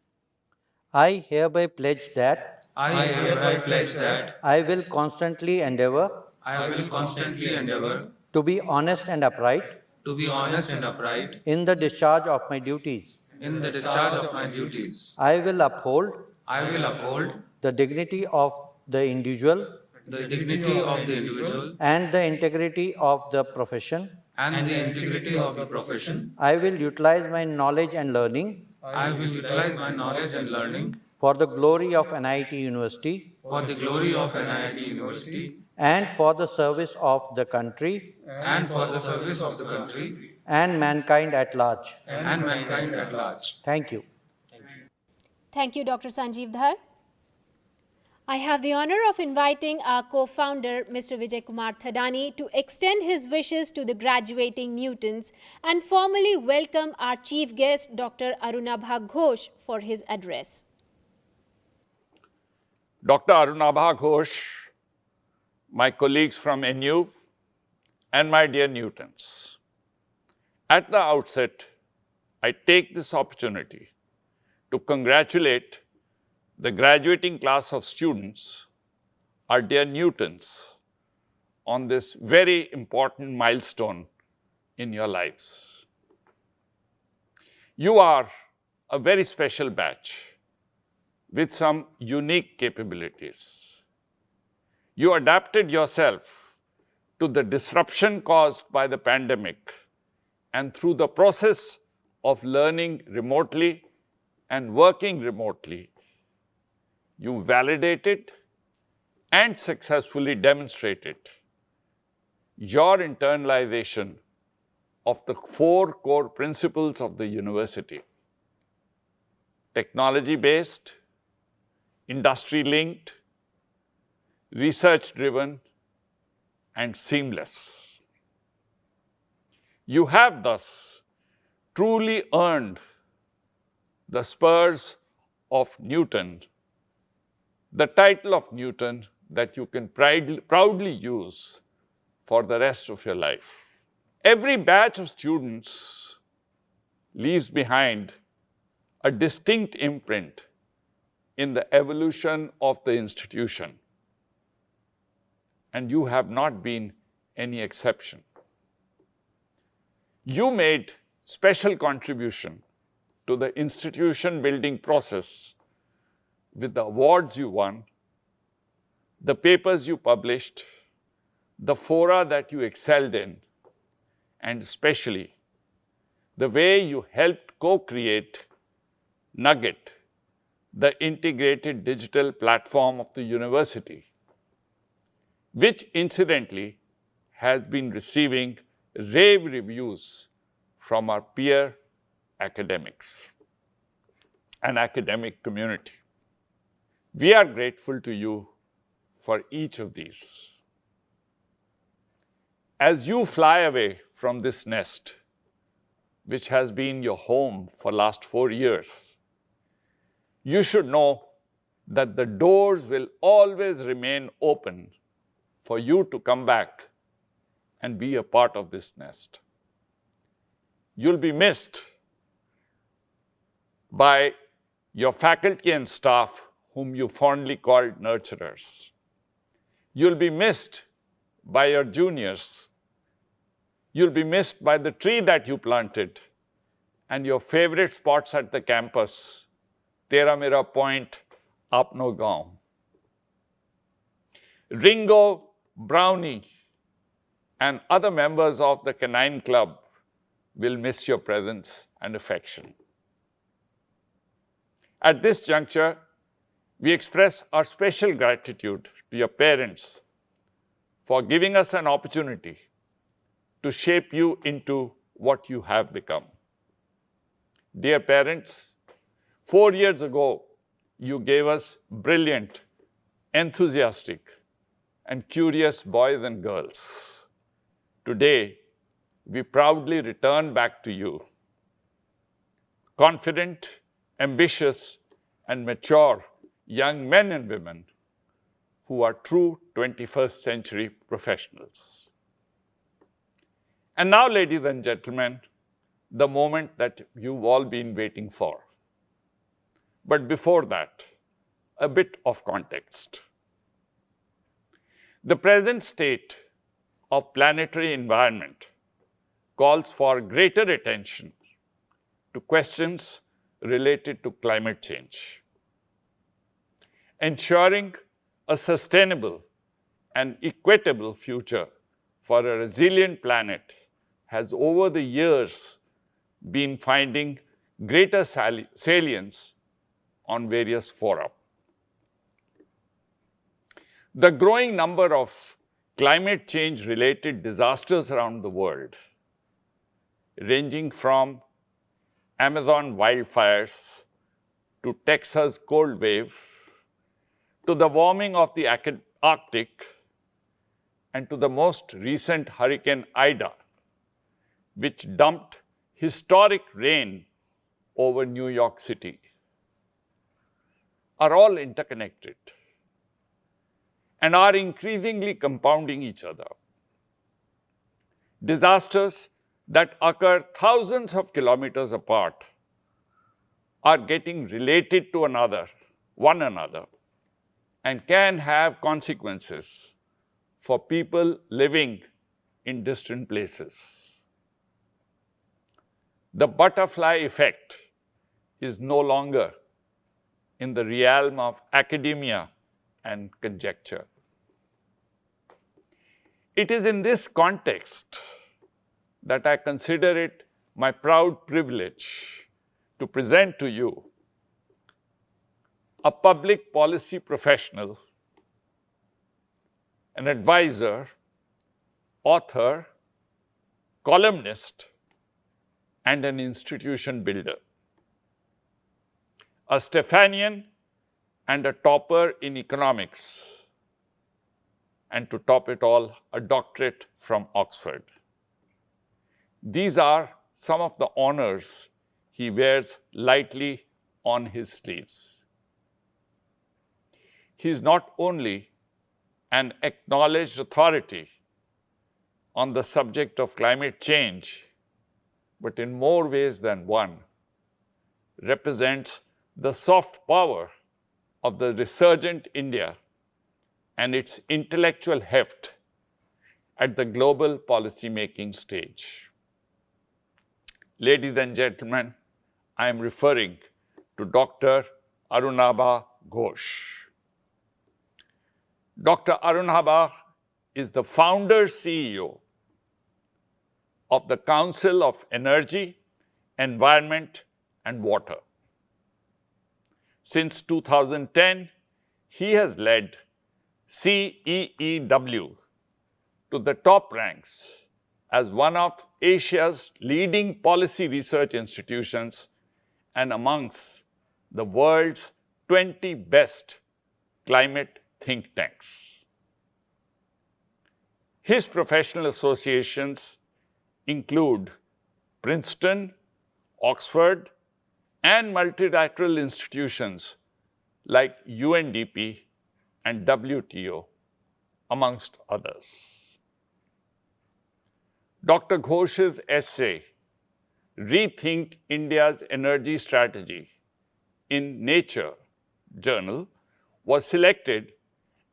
I hereby pledge that I hereby pledge that I will constantly endeavor I will constantly endeavor to be honest and upright to be honest and upright in the discharge of my duties. in the discharge of my duties. I will uphold I will uphold the dignity of the individual the dignity of the individual and the integrity of the profession. and the integrity of the profession. I will utilize my knowledge and learning I will utilize my knowledge and learning for the glory of NIT University for the glory of NIT University and for the service of the country and for the service of the country and mankind at large. and mankind at large. Thank you. Thank you, Dr. Sanjeev Dhar. I have the honor of inviting our co-founder, Mr. Vijay Kumar Thadani, to extend his wishes to the graduating Newtons and formally welcome our chief guest, Dr. Arunabha Ghosh, for his address. Dr. Arunabha Ghosh, my colleagues from NU, and my dear Newtons. At the outset, I take this opportunity to congratulate the graduating class of students, our dear Newtons, on this very important milestone in your lives. You are a very special batch with some unique capabilities. You adapted yourself to the disruption caused by the pandemic, and through the process of learning remotely and working remotely, you validated and successfully demonstrated your internalization of the 4 core principles of the university: technology-based, industry-linked, research-driven, and seamless. You have thus truly earned the spurs of Newton, the title of Newton that you can proudly use for the rest of your life. Every batch of students leaves behind a distinct imprint in the evolution of the institution, and you have not been any exception. You made special contribution to the institution building process with the awards you won, the papers you published, the fora that you excelled in, and especially the way you helped co-create Nugget, the integrated digital platform of the university, which incidentally has been receiving rave reviews from our peer academics and academic community. We are grateful to you for each of these. As you fly away from this nest, which has been your home for last 4 years, you should know that the doors will always remain open for you to come back and be a part of this nest. You'll be missed by your faculty and staff, whom you fondly called nurturers. You'll be missed by your juniors. You'll be missed by the tree that you planted and your favorite spots at the campus, Tera Mera Point, Apno Gaon. Ringo, Brownie, and other members of the Canine Club will miss your presence and affection. At this juncture, we express our special gratitude to your parents for giving us an opportunity to shape you into what you have become. Dear parents, 4 years ago, you gave us brilliant, enthusiastic, and curious boys and girls. Today, we proudly return back to you, confident, ambitious, and mature young men and women who are true 21st century professionals. And now, ladies and gentlemen, the moment that you've all been waiting for. But before that, a bit of context. The present state of planetary environment calls for greater attention to questions related to climate change. Ensuring a sustainable and equitable future for a resilient planet has over the years been finding greater salience on various fora. The growing number of climate change related disasters around the world, ranging from Amazon wildfires to Texas cold wave, to the warming of the Arctic, and to the most recent Hurricane Ida, which dumped historic rain over New York City, are all interconnected and are increasingly compounding each other. Disasters that occur thousands of kilometers apart are getting related to one another, and can have consequences for people living in distant places. The butterfly effect is no longer in the realm of academia and conjecture. It is in this context that I consider it my proud privilege to present to you a public policy professional, an advisor, author, columnist, and an institution builder, a Stephanian and a topper in economics, and to top it all, a doctorate from Oxford. These are some of the honors he wears lightly on his sleeves. He is not only an acknowledged authority on the subject of climate change, but in more ways than one, represents the soft power of the resurgent India and its intellectual heft at the global policy-making stage. Ladies and gentlemen, I am referring to Dr. Arunabha Ghosh. Dr. Arunabha is the founder CEO of the Council of Energy, Environment, and Water. Since 2010, he has led CEEW to the top ranks as one of Asia's leading policy research institutions and amongst the world's 20 best climate think tanks. His professional associations include Princeton, Oxford, and multilateral institutions like UNDP and WTO, amongst others. Dr. Ghosh's essay, Rethink India's Energy Strategy, in Nature journal, was selected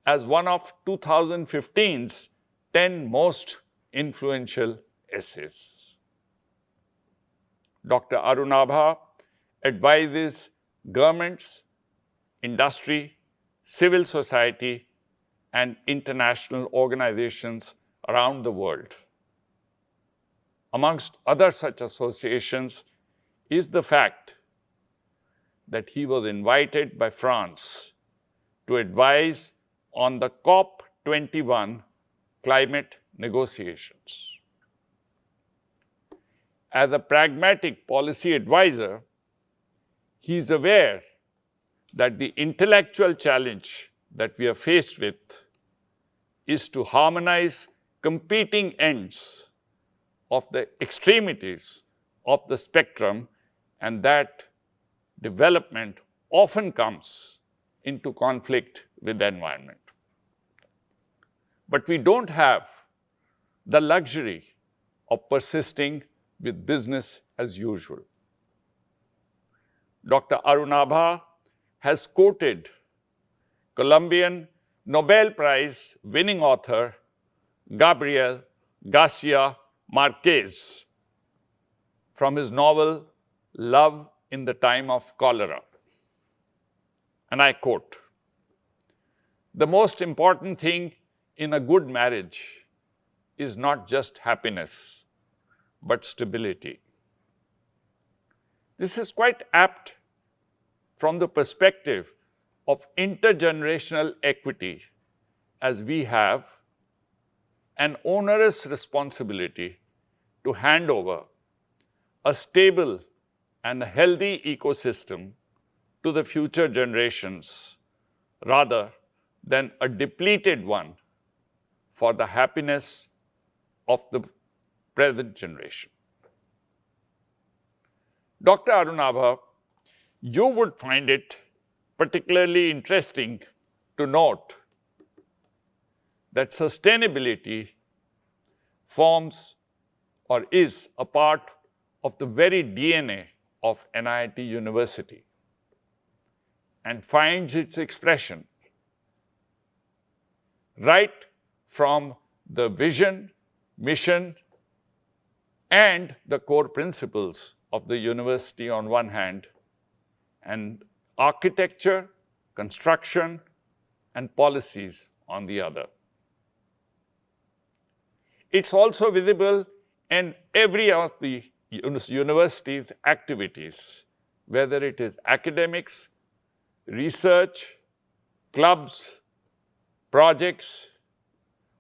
as one of 2015's 10 most influential essays. Dr. Arunabha advises governments, industry, civil society, and international organizations around the world. Amongst other such associations is the fact that he was invited by France to advise on the COP21 climate negotiations. As a pragmatic policy advisor, he is aware that the intellectual challenge that we are faced with is to harmonize competing ends of the extremities of the spectrum, and that development often comes into conflict with the environment. But we don't have the luxury of persisting with business as usual. Dr. Arunabha has quoted Colombian Nobel Prize winning author Gabriel Garcia Marquez from his novel Love in the Time of Cholera. And I quote, "The most important thing in a good marriage is not just happiness, but stability." This is quite apt from the perspective of intergenerational equity, as we have an onerous responsibility to hand over a stable and a healthy ecosystem to the future generations, rather than a depleted one for the happiness of the present generation. Dr. Arunabha, you would find it particularly interesting to note that sustainability forms or is a part of the very DNA of NIT University and finds its expression right from the vision, mission, and the core principles of the university on one hand, and architecture, construction, and policies on the other. It's also visible in every of the university's activities, whether it is academics, research, clubs, projects,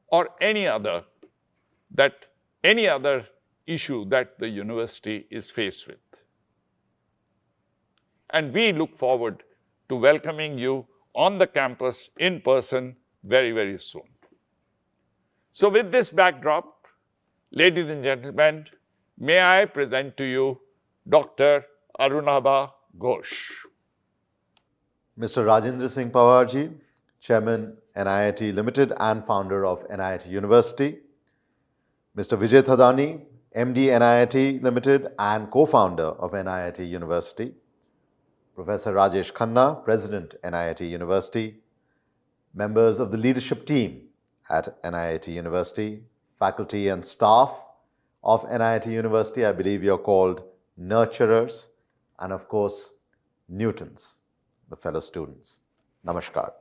or any other issue that the university is faced with. And we look forward to welcoming you on the campus in person very, very soon. So with this backdrop, ladies and gentlemen, may I present to you Dr. Arunabha Ghosh. Mr. Rajendra Singh Pawarji, Chairman, NIIT Limited and founder of NIIT University. Mr. Vijay Thadani, MD, NIIT Limited and co-founder of NIIT University. Professor Rajesh Khanna, President, NIIT University. Members of the leadership team at NIIT University, faculty and staff of NIIT University. I believe you're called nurturers, and of course, Newtons, the fellow students. Namaskar.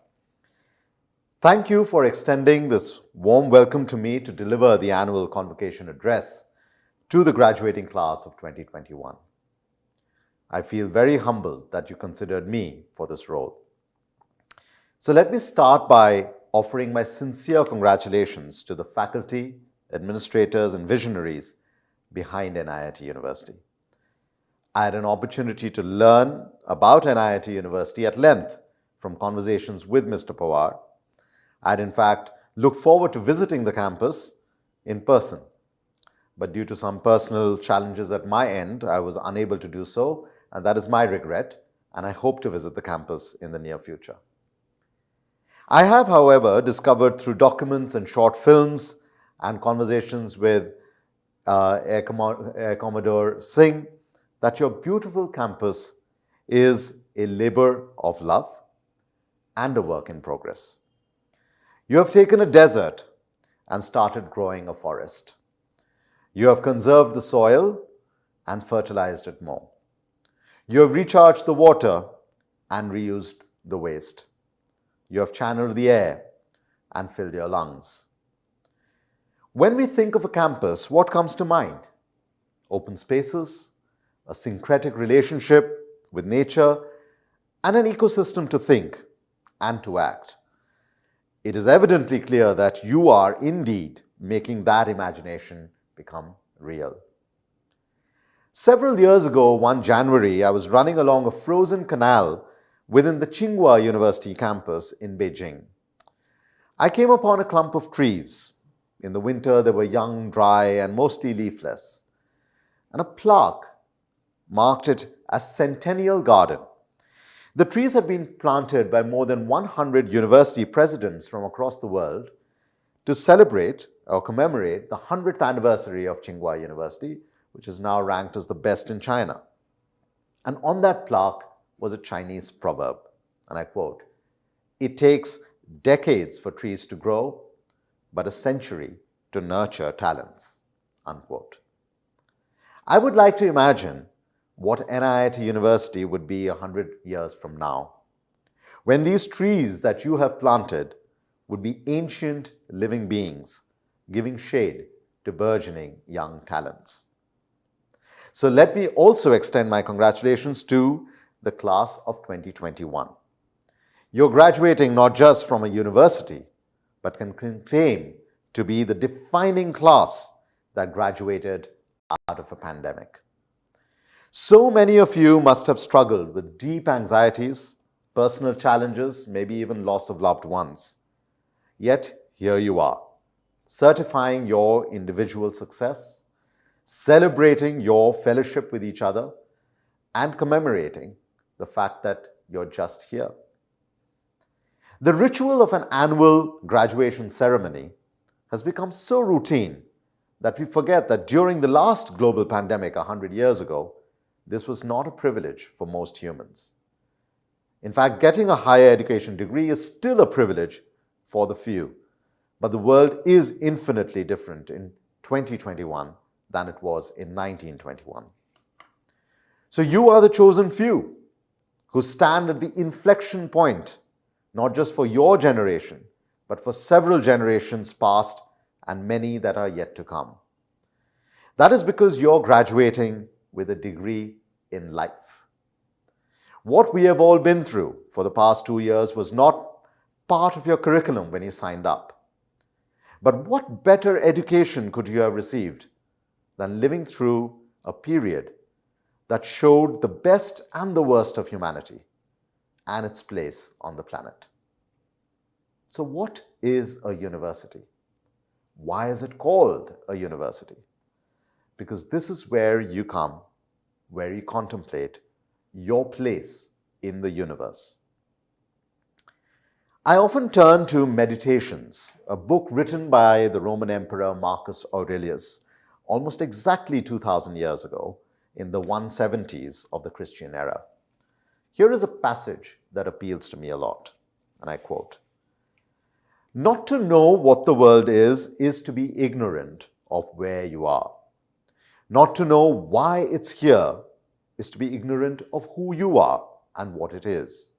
Thank you for extending this warm welcome to me to deliver the annual convocation address to the graduating class of 2021. I feel very humbled that you considered me for this role. So let me start by offering my sincere congratulations to the faculty, administrators, and visionaries behind NIIT University. I had an opportunity to learn about NIIT University at length from conversations with Mr. Pawar. I had in fact looked forward to visiting the campus in person, but due to some personal challenges at my end, I was unable to do so, and that is my regret, and I hope to visit the campus in the near future. I have, however, discovered through documents and short films and conversations with Air Commodore Singh that your beautiful campus is a labor of love and a work in progress. You have taken a desert and started growing a forest. You have conserved the soil and fertilized it more. You have recharged the water and reused the waste. You have channeled the air and filled your lungs. When we think of a campus, what comes to mind? Open spaces, a syncretic relationship with nature, and an ecosystem to think and to act. It is evidently clear that you are indeed making that imagination become real. Several years ago, one January, I was running along a frozen canal within the Tsinghua University campus in Beijing. I came upon a clump of trees. In the winter, they were young, dry, and mostly leafless. And a plaque marked it as Centennial Garden. The trees had been planted by more than 100 university presidents from across the world to celebrate or commemorate the 100th anniversary of Tsinghua University, which is now ranked as the best in China. And on that plaque was a Chinese proverb, and I quote, "It takes decades for trees to grow, but a century to nurture talents," unquote. I would like to imagine what NIIT University would be 100 years from now, when these trees that you have planted would be ancient living beings, giving shade to burgeoning young talents. So let me also extend my congratulations to the class of 2021. You're graduating not just from a university, but can claim to be the defining class that graduated out of a pandemic. So many of you must have struggled with deep anxieties, personal challenges, maybe even loss of loved ones. Yet here you are, certifying your individual success, celebrating your fellowship with each other, and commemorating the fact that you're just here. The ritual of an annual graduation ceremony has become so routine that we forget that during the last global pandemic 100 years ago, this was not a privilege for most humans. In fact, getting a higher education degree is still a privilege for the few, but the world is infinitely different in 2021 than it was in 1921. So you are the chosen few who stand at the inflection point, not just for your generation, but for several generations past and many that are yet to come. That is because you're graduating with a degree in life. What we have all been through for the past 2 years was not part of your curriculum when you signed up. But what better education could you have received than living through a period that showed the best and the worst of humanity and its place on the planet? So what is a university? Why is it called a university? Because this is where you come, where you contemplate your place in the universe. I often turn to Meditations, a book written by the Roman Emperor Marcus Aurelius almost exactly 2,000 years ago in the 170s of the Christian era. Here is a passage that appeals to me a lot, and I quote, "Not to know what the world is to be ignorant of where you are. Not to know why it's here is to be ignorant of who you are and what it is.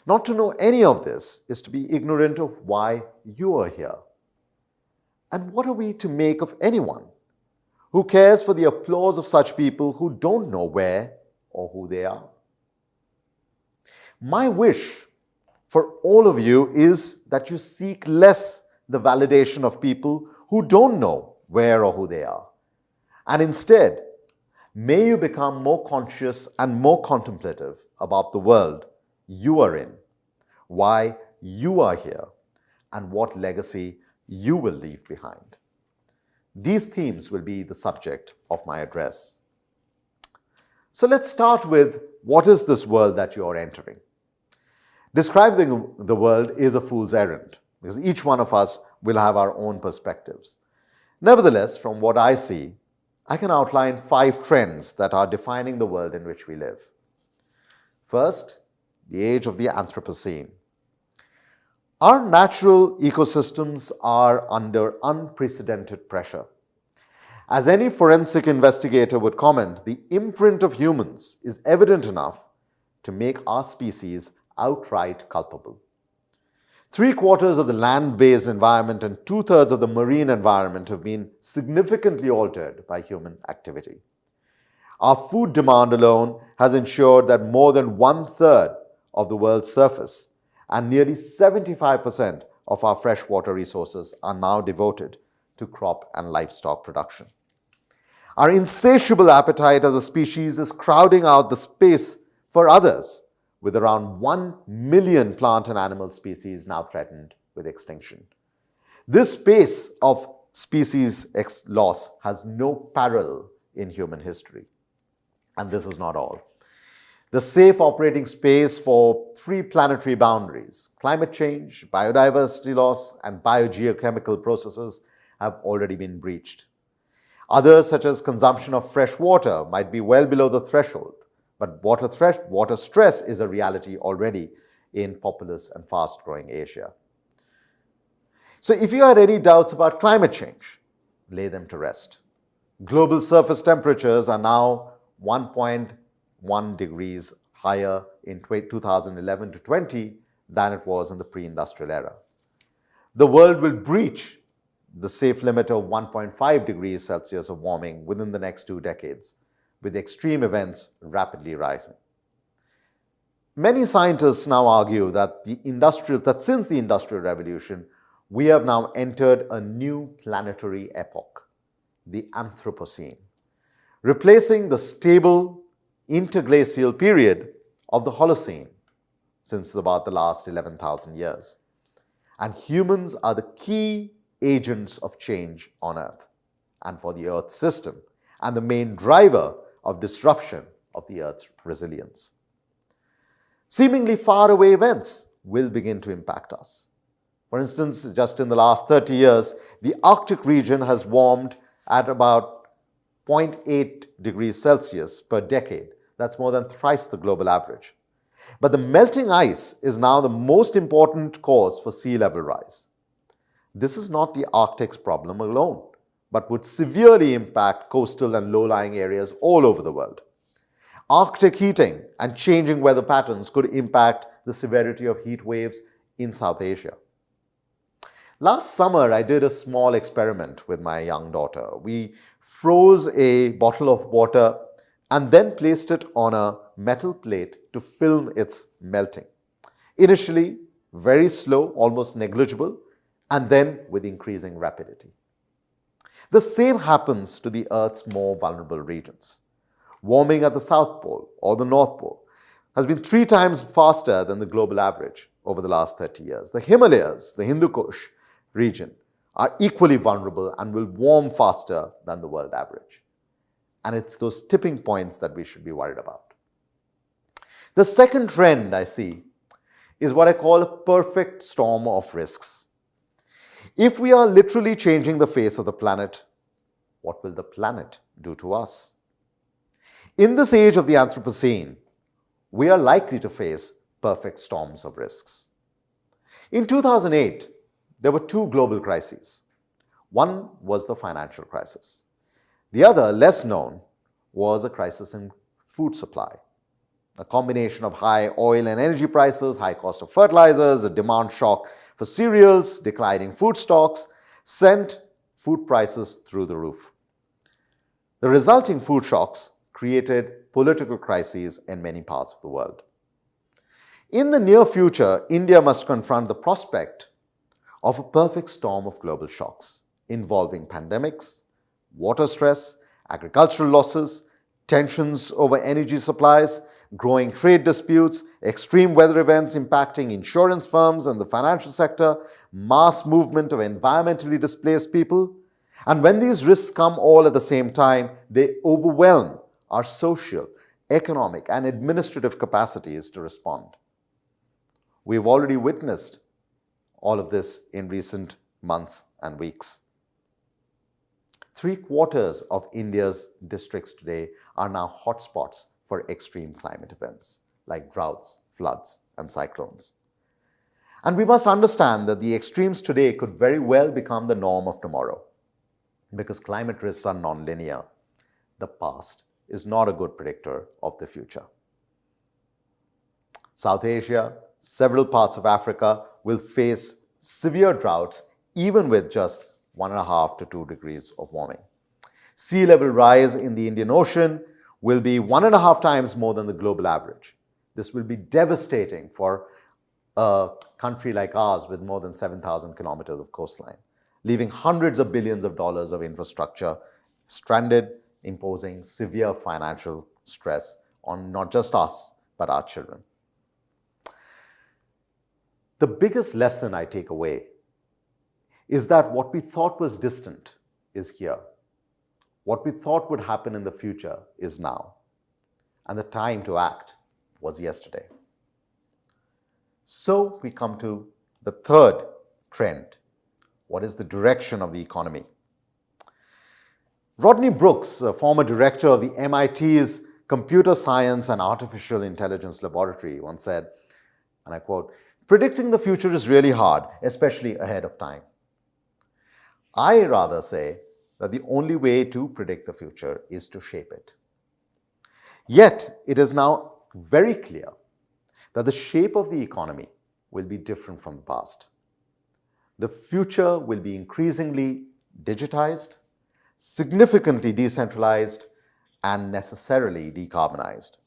Not to know any of this is to be ignorant of why you are here. And what are we to make of anyone who cares for the applause of such people who don't know where or who they are?" My wish for all of you is that you seek less the validation of people who don't know where or who they are. And instead, may you become more conscious and more contemplative about the world you are in, why you are here, and what legacy you will leave behind. These themes will be the subject of my address. So let's start with, what is this world that you are entering? Describing the world is a fool's errand, because each one of us will have our own perspectives. Nevertheless, from what I see, I can outline 5 trends that are defining the world in which we live. First, the age of the Anthropocene. Our natural ecosystems are under unprecedented pressure. As any forensic investigator would comment, the imprint of humans is evident enough to make our species outright culpable. 3/4 of the land-based environment and 2/3 of the marine environment have been significantly altered by human activity. Our food demand alone has ensured that more than 1/3 of the world's surface and nearly 75% of our freshwater resources are now devoted to crop and livestock production. Our insatiable appetite as a species is crowding out the space for others, with around 1 million plant and animal species now threatened with extinction. This pace of species loss has no parallel in human history. And this is not all. The safe operating space for 3 planetary boundaries, climate change, biodiversity loss, and biogeochemical processes have already been breached. Others, such as consumption of fresh water, might be well below the threshold, but water stress is a reality already in populous and fast-growing Asia. So if you had any doubts about climate change, lay them to rest. Global surface temperatures are now 1.1 degrees higher in 2011 to 20 than it was in the pre-industrial era. The world will breach the safe limit of 1.5 degrees Celsius of warming within the next 2 decades, with extreme events rapidly rising. Many scientists now argue that since the Industrial Revolution, we have now entered a new planetary epoch, the Anthropocene, replacing the stable interglacial period of the Holocene since about the last 11,000 years. And humans are the key agents of change on Earth and for the Earth system, and the main driver of disruption of the Earth's resilience. Seemingly faraway events will begin to impact us. For instance, just in the last 30 years, the Arctic region has warmed at about 0.8 degrees Celsius per decade. That's more than thrice the global average. But the melting ice is now the most important cause for sea level rise. This is not the Arctic's problem alone, but would severely impact coastal and low-lying areas all over the world. Arctic heating and changing weather patterns could impact the severity of heat waves in South Asia. Last summer, I did a small experiment with my young daughter. We froze a bottle of water and then placed it on a metal plate to film its melting. Initially, very slow, almost negligible, and then with increasing rapidity. The same happens to the Earth's more vulnerable regions. Warming at the South Pole or the North Pole has been 3 times faster than the global average over the last 30 years. The Himalayas, the Hindu Kush region, are equally vulnerable and will warm faster than the world average. And it's those tipping points that we should be worried about. The second trend I see is what I call a perfect storm of risks. If we are literally changing the face of the planet, what will the planet do to us? In this age of the Anthropocene, we are likely to face perfect storms of risks. In 2008, there were 2 global crises. One was the financial crisis. The other, less known, was a crisis in food supply. A combination of high oil and energy prices, high cost of fertilizers, a demand shock for cereals, declining food stocks, sent food prices through the roof. The resulting food shocks created political crises in many parts of the world. In the near future, India must confront the prospect of a perfect storm of global shocks involving pandemics, water stress, agricultural losses, tensions over energy supplies, growing trade disputes, extreme weather events impacting insurance firms and the financial sector, mass movement of environmentally displaced people. And when these risks come all at the same time, they overwhelm our social, economic, and administrative capacities to respond. We've already witnessed all of this in recent months and weeks. 3/4 of India's districts today are now hotspots for extreme climate events like droughts, floods, and cyclones. And we must understand that the extremes today could very well become the norm of tomorrow, because climate risks are non-linear. The past is not a good predictor of the future. South Asia, several parts of Africa will face severe droughts even with just 1.5 to 2 degrees of warming. Sea level rise in the Indian Ocean will be 1.5 times more than the global average. This will be devastating for a country like ours with more than 7,000 kilometers of coastline, leaving hundreds of billions of dollars of infrastructure stranded, imposing severe financial stress on not just us, but our children. The biggest lesson I take away is that what we thought was distant is here. What we thought would happen in the future is now. And the time to act was yesterday. So we come to the third trend. What is the direction of the economy? Rodney Brooks, a former director of the MIT's Computer Science and Artificial Intelligence Laboratory, once said, and I quote, "Predicting the future is really hard, especially ahead of time." I rather say that the only way to predict the future is to shape it. Yet, it is now very clear that the shape of the economy will be different from the past. The future will be increasingly digitized, significantly decentralized, and necessarily decarbonized.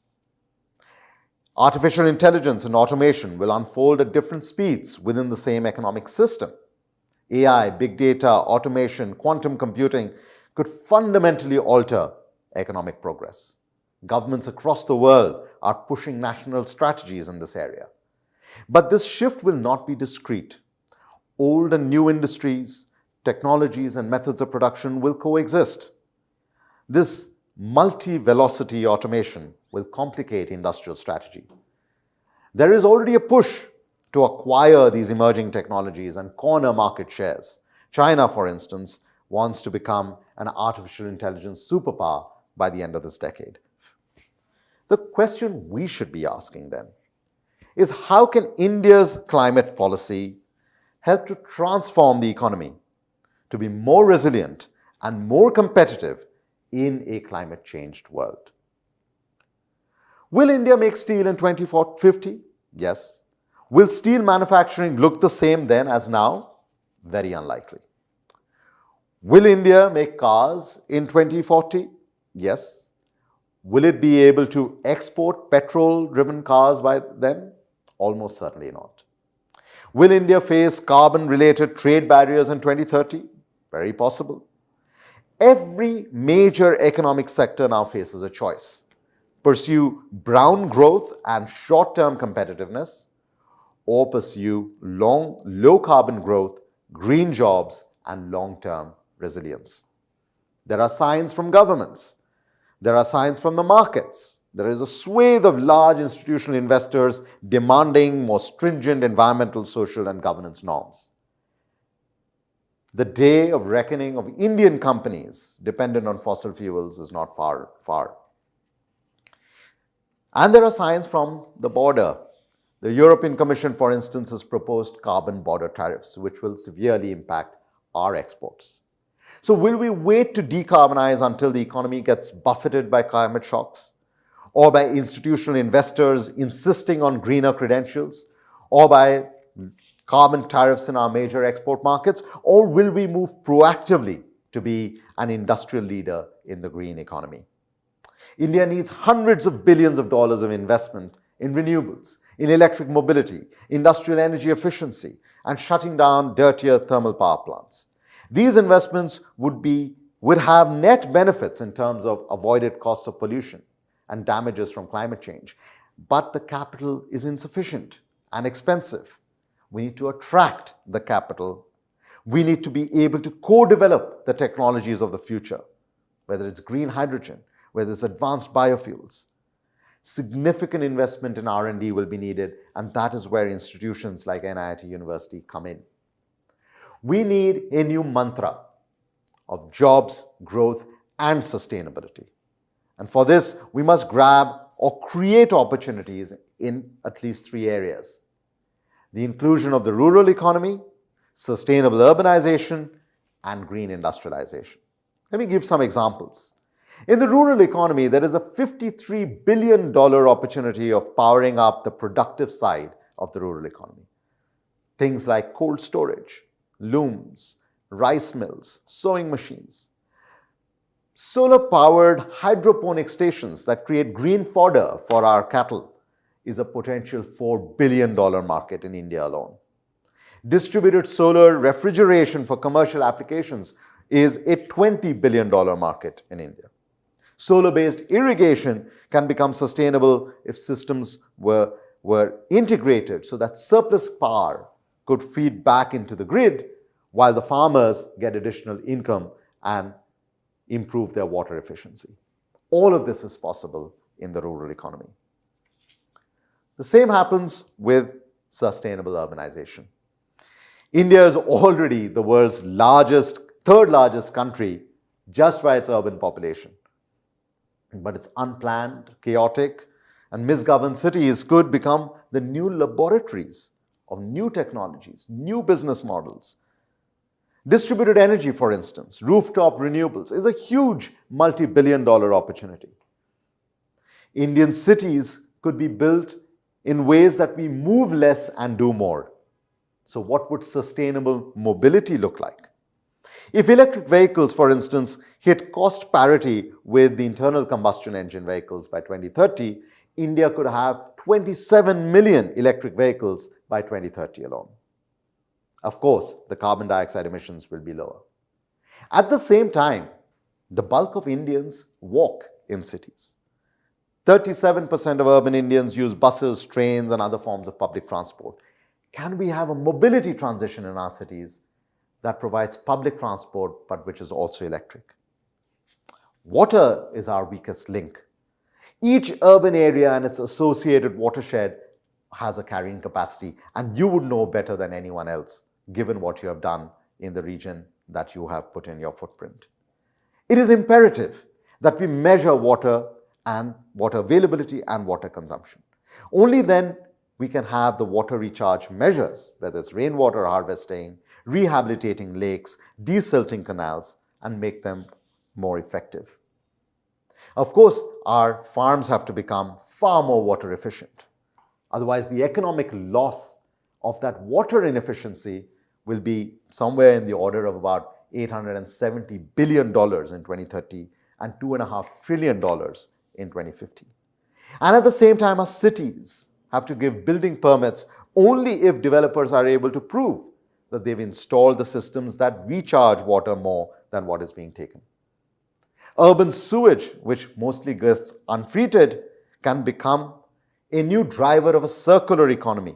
Artificial intelligence and automation will unfold at different speeds within the same economic system. AI, big data, automation, quantum computing could fundamentally alter economic progress. Governments across the world are pushing national strategies in this area. But this shift will not be discrete. Old and new industries, technologies, and methods of production will coexist. This multi-velocity automation will complicate industrial strategy. There is already a push to acquire these emerging technologies and corner market shares. China, for instance, wants to become an artificial intelligence superpower by the end of this decade. The question we should be asking then is, how can India's climate policy help to transform the economy to be more resilient and more competitive in a climate-changed world? Will India make steel in 2050? Yes. Will steel manufacturing look the same then as now? Very unlikely. Will India make cars in 2040? Yes. Will it be able to export petrol-driven cars by then? Almost certainly not. Will India face carbon-related trade barriers in 2030? Very possible. Every major economic sector now faces a choice. Pursue brown growth and short-term competitiveness, or pursue low carbon growth, green jobs, and long-term resilience. There are signs from governments. There are signs from the markets. There is a swathe of large institutional investors demanding more stringent environmental, social, and governance norms. The day of reckoning of Indian companies dependent on fossil fuels is not far. And there are signs from the border. The European Commission, for instance, has proposed carbon border tariffs, which will severely impact our exports. So will we wait to decarbonize until the economy gets buffeted by climate shocks, or by institutional investors insisting on greener credentials, or by carbon tariffs in our major export markets, or will we move proactively to be an industrial leader in the green economy? India needs hundreds of billions of dollars of investment in renewables, in electric mobility, industrial energy efficiency, and shutting down dirtier thermal power plants. These investments would have net benefits in terms of avoided costs of pollution and damages from climate change. But the capital is insufficient and expensive. We need to attract the capital. We need to be able to co-develop the technologies of the future, whether it's green hydrogen, whether it's advanced biofuels. Significant investment in R&D will be needed, and that is where institutions like NIT University come in. We need a new mantra of jobs, growth, and sustainability. And for this, we must grab or create opportunities in at least three areas: the inclusion of the rural economy, sustainable urbanization, and green industrialization. Let me give some examples. In the rural economy, there is a $53 billion opportunity of powering up the productive side of the rural economy. Things like cold storage, looms, rice mills, sewing machines. Solar-powered hydroponic stations that create green fodder for our cattle is a potential $4 billion market in India alone. Distributed solar refrigeration for commercial applications is a $20 billion market in India. Solar-based irrigation can become sustainable if systems were integrated so that surplus power could feed back into the grid while the farmers get additional income and improve their water efficiency. All of this is possible in the rural economy. The same happens with sustainable urbanization. India is already the world's third largest country just by its urban population. But its unplanned, chaotic, and misgoverned cities could become the new laboratories of new technologies, new business models. Distributed energy, for instance, rooftop renewables, is a huge multi-billion-dollar opportunity. Indian cities could be built in ways that we move less and do more. So what would sustainable mobility look like? If electric vehicles, for instance, hit cost parity with the internal combustion engine vehicles by 2030, India could have 27 million electric vehicles by 2030 alone. Of course, the carbon dioxide emissions will be lower. At the same time, the bulk of Indians walk in cities. 37% of urban Indians use buses, trains, and other forms of public transport. Can we have a mobility transition in our cities that provides public transport but which is also electric? Water is our weakest link. Each urban area and its associated watershed has a carrying capacity, and you would know better than anyone else, given what you have done in the region that you have put in your footprint. It is imperative that we measure water and water availability and water consumption. Only then we can have the water recharge measures, whether it's rainwater harvesting, rehabilitating lakes, desilting canals, and make them more effective. Of course, our farms have to become far more water efficient. Otherwise, the economic loss of that water inefficiency will be somewhere in the order of about $870 billion in 2030 and $2.5 trillion in 2050. And at the same time, our cities have to give building permits only if developers are able to prove that they've installed the systems that recharge water more than what is being taken. Urban sewage, which mostly gets untreated, can become a new driver of a circular economy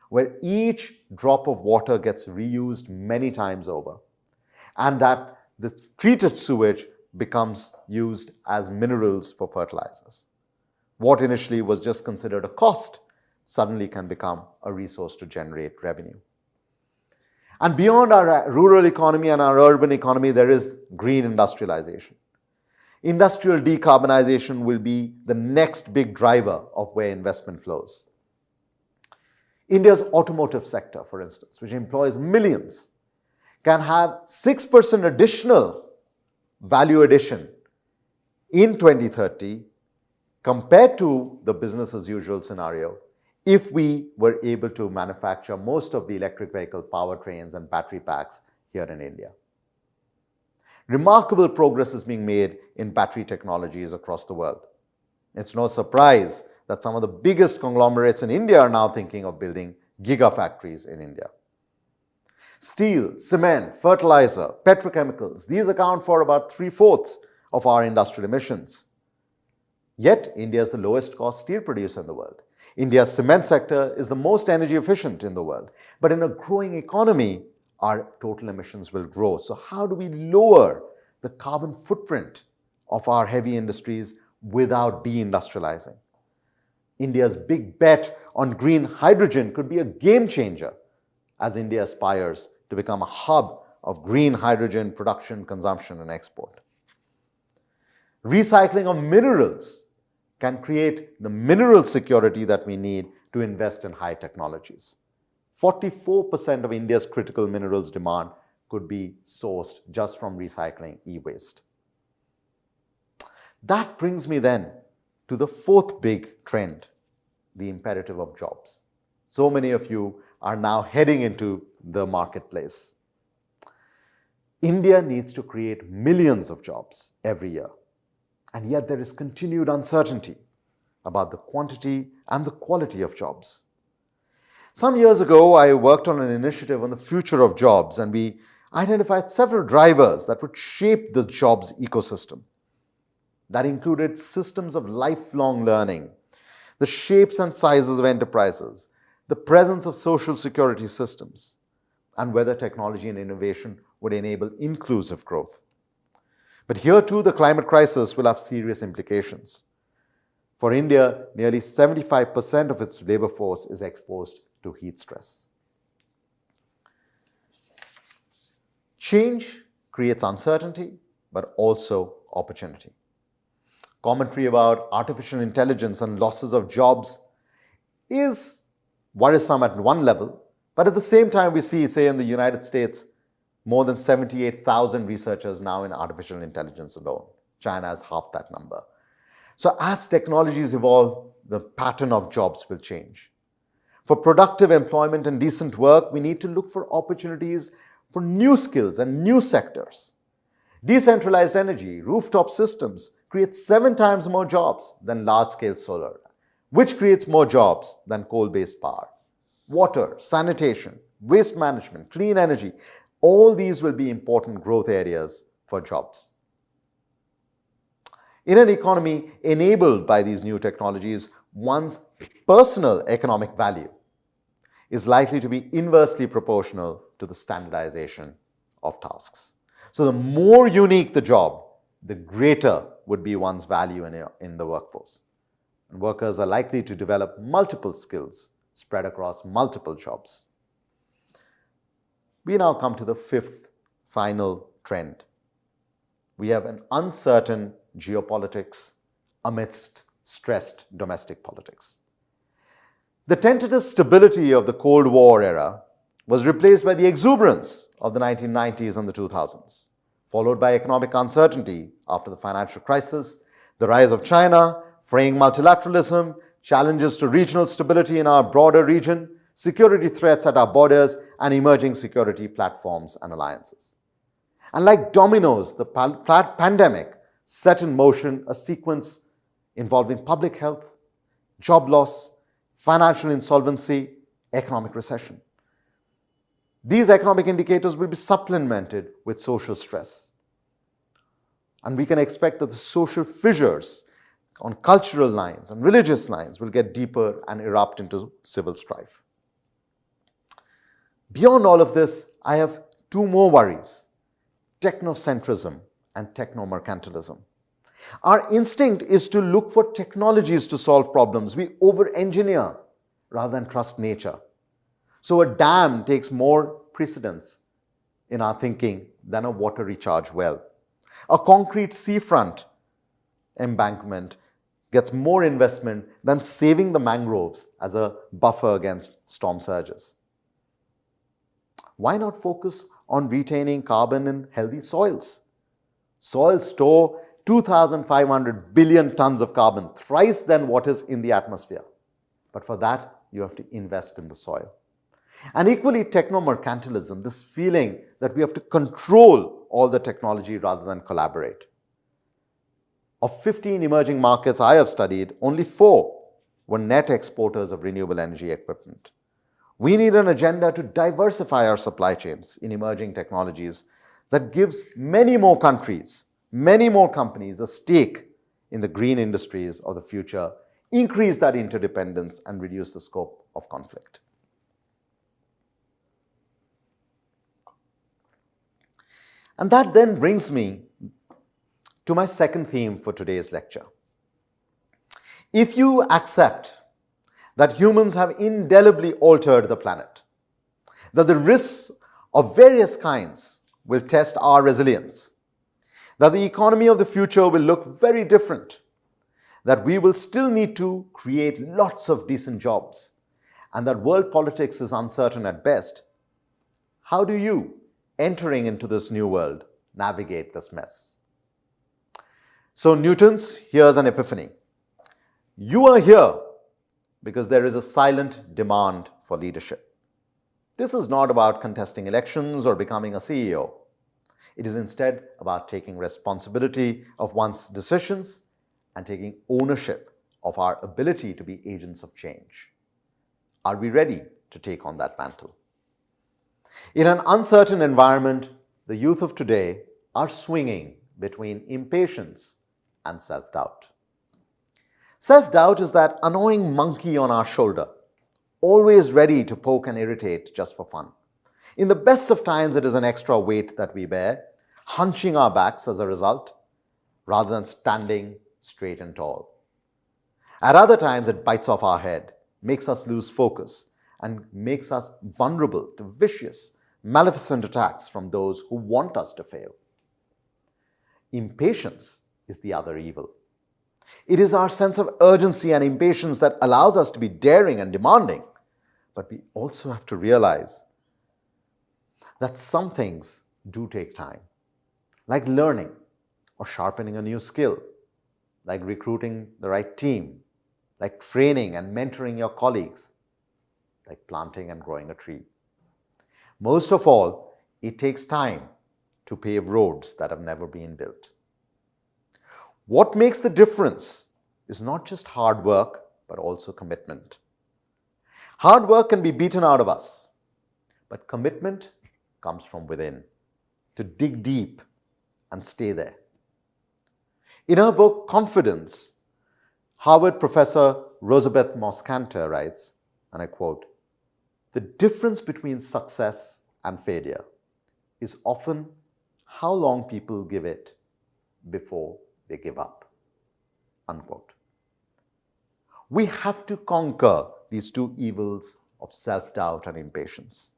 where each drop of water gets reused many times over, and that the treated sewage becomes used as minerals for fertilizers. What initially was just considered a cost suddenly can become a resource to generate revenue. And beyond our rural economy and our urban economy, there is green industrialization. Industrial decarbonization will be the next big driver of where investment flows. India's automotive sector, for instance, which employs millions, can have 6% additional value addition in 2030 compared to the business as usual scenario if we were able to manufacture most of the electric vehicle powertrains and battery packs here in India. Remarkable progress is being made in battery technologies across the world. It's no surprise that some of the biggest conglomerates in India are now thinking of building gigafactories in India. Steel, cement, fertilizer, petrochemicals, these account for about 3/4 of our industrial emissions. Yet, India is the lowest cost steel producer in the world. India's cement sector is the most energy efficient in the world. But in a growing economy, our total emissions will grow. So how do we lower the carbon footprint of our heavy industries without deindustrializing? India's big bet on green hydrogen could be a game changer as India aspires to become a hub of green hydrogen production, consumption, and export. Recycling of minerals can create the mineral security that we need to invest in high technologies. 44% of India's critical minerals demand could be sourced just from recycling e-waste. That brings me then to the fourth big trend, the imperative of jobs. So many of you are now heading into the marketplace. India needs to create millions of jobs every year, and yet there is continued uncertainty about the quantity and the quality of jobs. Some years ago, I worked on an initiative on the future of jobs, and we identified several drivers that would shape the jobs ecosystem. That included systems of lifelong learning, the shapes and sizes of enterprises, the presence of social security systems, and whether technology and innovation would enable inclusive growth. But here too, the climate crisis will have serious implications. For India, nearly 75% of its labor force is exposed to heat stress. Change creates uncertainty, but also opportunity. Commentary about artificial intelligence and losses of jobs is worrisome at one level, but at the same time we see, say in the United States, more than 78,000 researchers now in artificial intelligence alone. China has half that number. So as technologies evolve, the pattern of jobs will change. For productive employment and decent work, we need to look for opportunities for new skills and new sectors. Decentralized energy, rooftop systems create 7 times more jobs than large-scale solar, which creates more jobs than coal-based power. Water, sanitation, waste management, clean energy, all these will be important growth areas for jobs. In an economy enabled by these new technologies, one's personal economic value is likely to be inversely proportional to the standardization of tasks. So the more unique the job, the greater would be one's value in the workforce. And workers are likely to develop multiple skills spread across multiple jobs. We now come to the fifth final trend. We have an uncertain geopolitics amidst stressed domestic politics. The tentative stability of the Cold War era was replaced by the exuberance of the 1990s and the 2000s, followed by economic uncertainty after the financial crisis, The rise of China, fraying multilateralism, challenges to regional stability in our broader region, security threats at our borders, and emerging security platforms and alliances. And like dominoes, the pandemic set in motion a sequence involving public health, job loss, financial insolvency, economic recession. These economic indicators will be supplemented with social stress. And we can expect that the social fissures on cultural lines, on religious lines, will get deeper and erupt into civil strife. Beyond all of this, I have two more worries: technocentrism and technomercantilism. Our instinct is to look for technologies to solve problems. We over-engineer rather than trust nature. So a dam takes more precedence in our thinking than a water recharge well. A concrete seafront embankment gets more investment than saving the mangroves as a buffer against storm surges. Why not focus on retaining carbon in healthy soils? Soils store 2,500 billion tons of carbon, thrice than what is in the atmosphere. But for that, you have to invest in the soil. And equally, technomercantilism, this feeling that we have to control all the technology rather than collaborate. Of 15 emerging markets I have studied, only 4 were net exporters of renewable energy equipment. We need an agenda to diversify our supply chains in emerging technologies that gives many more countries, many more companies a stake in the green industries of the future, increase that interdependence, and reduce the scope of conflict. And that then brings me to my second theme for today's lecture. If you accept that humans have indelibly altered the planet, that the risks of various kinds will test our resilience, that the economy of the future will look very different, that we will still need to create lots of decent jobs, and that world politics is uncertain at best, how do you, entering into this new world, navigate this mess? So Newtons, here's an epiphany. You are here because there is a silent demand for leadership. This is not about contesting elections or becoming a CEO. It is instead about taking responsibility of one's decisions and taking ownership of our ability to be agents of change. Are we ready to take on that mantle? In an uncertain environment, the youth of today are swinging between impatience and self-doubt. Self-doubt is that annoying monkey on our shoulder, always ready to poke and irritate just for fun. In the best of times, it is an extra weight that we bear, hunching our backs as a result, rather than standing straight and tall. At other times, it bites off our head, makes us lose focus, and makes us vulnerable to vicious, maleficent attacks from those who want us to fail. Impatience is the other evil. It is our sense of urgency and impatience that allows us to be daring and demanding. But we also have to realize that some things do take time, like learning or sharpening a new skill, like recruiting the right team, like training and mentoring your colleagues, like planting and growing a tree. Most of all, it takes time to pave roads that have never been built. What makes the difference is not just hard work, but also commitment. Hard work can be beaten out of us, but commitment comes from within, to dig deep and stay there. In her book, Confidence, Harvard professor Rosabeth Moss-Kanter writes, and I quote, "The difference between success and failure is often how long people give it before they give up." Unquote. We have to conquer these two evils of self-doubt and impatience.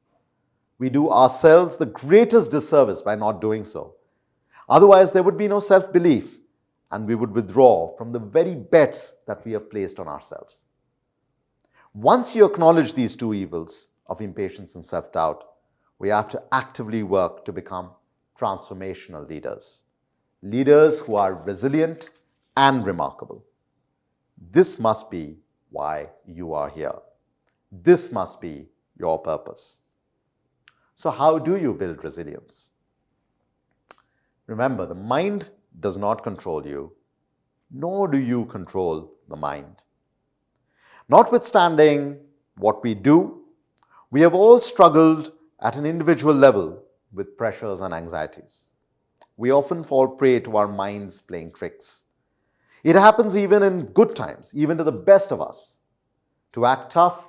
We do ourselves the greatest disservice by not doing so. Otherwise, there would be no self-belief, and we would withdraw from the very bets that we have placed on ourselves. Once you acknowledge these two evils of impatience and self-doubt, we have to actively work to become transformational leaders. Leaders who are resilient and remarkable. This must be why you are here. This must be your purpose. So how do you build resilience? Remember, the mind does not control you, nor do you control the mind. Notwithstanding what we do, we have all struggled at an individual level with pressures and anxieties. We often fall prey to our minds playing tricks. It happens even in good times, even to the best of us. To act tough,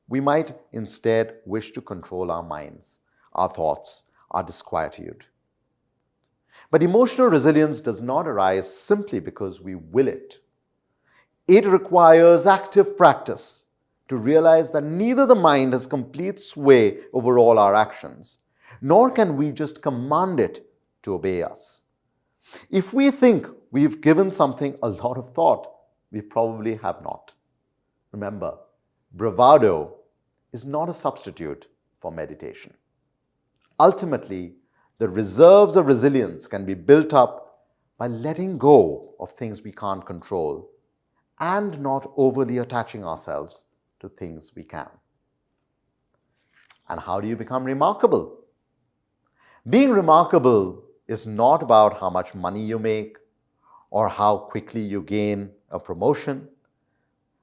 we might instead wish to control our minds, our thoughts, our disquietude. But emotional resilience does not arise simply because we will it. It requires active practice to realize that neither the mind has complete sway over all our actions, nor can we just command it to obey us. If we think we've given something a lot of thought, we probably have not. Remember, bravado is not a substitute for meditation. Ultimately, the reserves of resilience can be built up by letting go of things we can't control and not overly attaching ourselves to things we can. And how do you become remarkable? Being remarkable is not about how much money you make or how quickly you gain a promotion.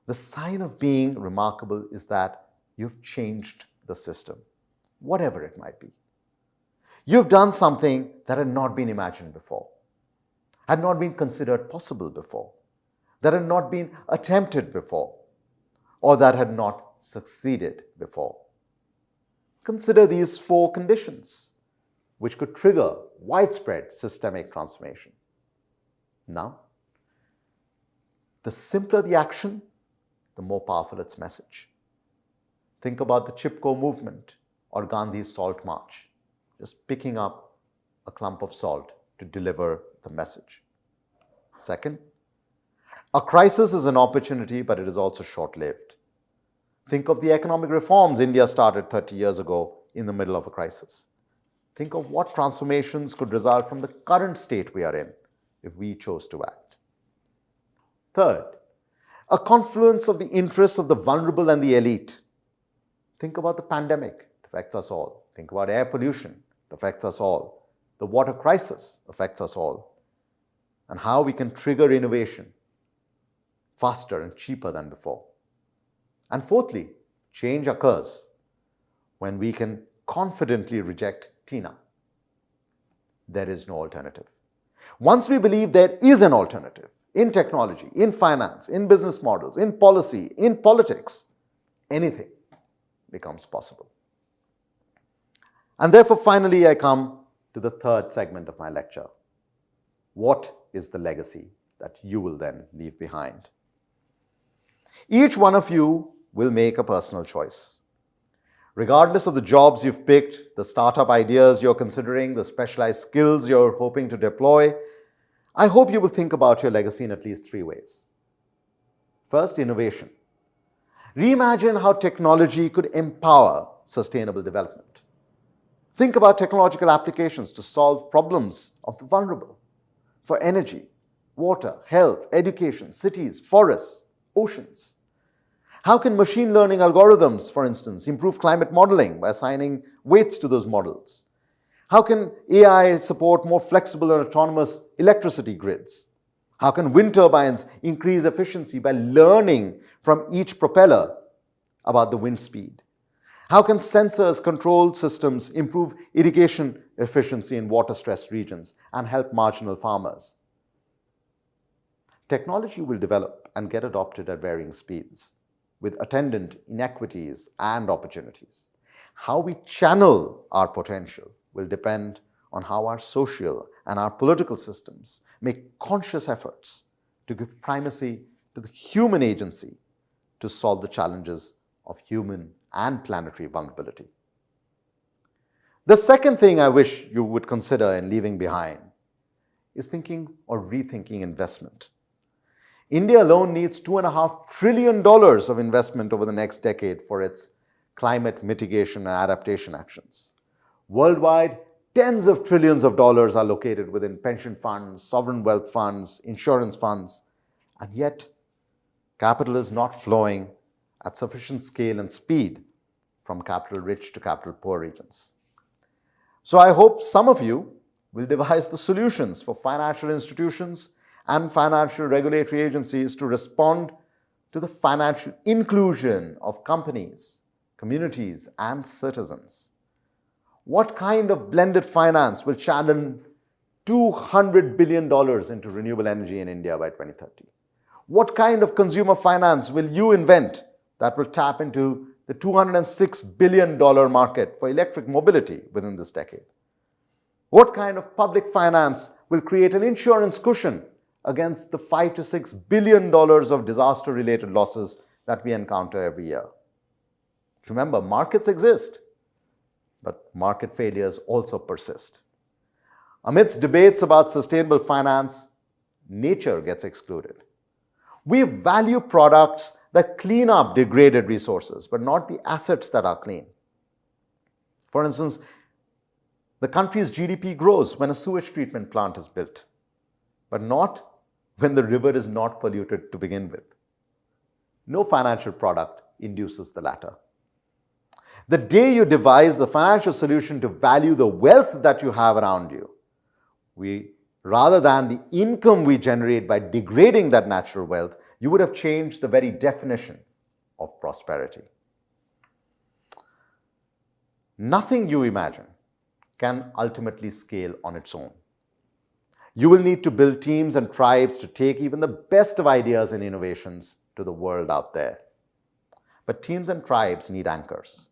The sign of being remarkable is that you've changed the system, whatever it might be. You've done something that had not been imagined before, had not been considered possible before, that had not been attempted before, or that had not succeeded before. Consider these 4 conditions which could trigger widespread systemic transformation. Now, the simpler the action, the more powerful its message. Think about the Chipko movement or Gandhi's Salt March, just picking up a clump of salt to deliver the message. Second, a crisis is an opportunity, but it is also short-lived. Think of the economic reforms India started 30 years ago in the middle of a crisis. Think of what transformations could result from the current state we are in if we chose to act. Third, a confluence of the interests of the vulnerable and the elite. Think about the pandemic, it affects us all. Think about air pollution, it affects us all. The water crisis affects us all. And how we can trigger innovation faster and cheaper than before. And fourthly, change occurs when we can confidently reject Tina. There is no alternative. Once we believe there is an alternative in technology, in finance, in business models, in policy, in politics, anything becomes possible. And therefore, finally, I come to the third segment of my lecture. What is the legacy that you will then leave behind? Each one of you will make a personal choice. Regardless of the jobs you've picked, the startup ideas you're considering, the specialized skills you're hoping to deploy, I hope you will think about your legacy in at least 3 ways. First, innovation. Reimagine how technology could empower sustainable development. Think about technological applications to solve problems of the vulnerable for energy, water, health, education, cities, forests, oceans. How can machine learning algorithms, for instance, improve climate modeling by assigning weights to those models? How can AI support more flexible and autonomous electricity grids? How can wind turbines increase efficiency by learning from each propeller about the wind speed? How can sensors control systems improve irrigation efficiency in water-stressed regions and help marginal farmers? Technology will develop and get adopted at varying speeds, with attendant inequities and opportunities. How we channel our potential will depend on how our social and our political systems make conscious efforts to give primacy to the human agency to solve the challenges of human and planetary vulnerability. The second thing I wish you would consider in leaving behind is thinking or rethinking investment. India alone needs $2.5 trillion of investment over the next decade for its climate mitigation and adaptation actions. Worldwide, Tens of trillions of dollars are located within pension funds, sovereign wealth funds, insurance funds, and yet capital is not flowing at sufficient scale and speed from capital rich to capital poor regions. So I hope some of you will devise the solutions for financial institutions and financial regulatory agencies to respond to the financial inclusion of companies, communities, and citizens. What kind of blended finance will channel $200 billion into renewable energy in India by 2030? What kind of consumer finance will you invent that will tap into the $206 billion market for electric mobility within this decade? What kind of public finance will create an insurance cushion against the $5 to $6 billion of disaster-related losses that we encounter every year? Remember, markets exist, but market failures also persist. Amidst debates about sustainable finance, nature gets excluded. We value products that clean up degraded resources, but not the assets that are clean. For instance, the country's GDP grows when a sewage treatment plant is built, but not when the river is not polluted to begin with. No financial product induces the latter. The day you devise the financial solution to value the wealth that you have around you, rather than the income we generate by degrading that natural wealth, you would have changed the very definition of prosperity. Nothing you imagine can ultimately scale on its own. You will need to build teams and tribes to take even the best of ideas and innovations to the world out there. But teams and tribes need anchors.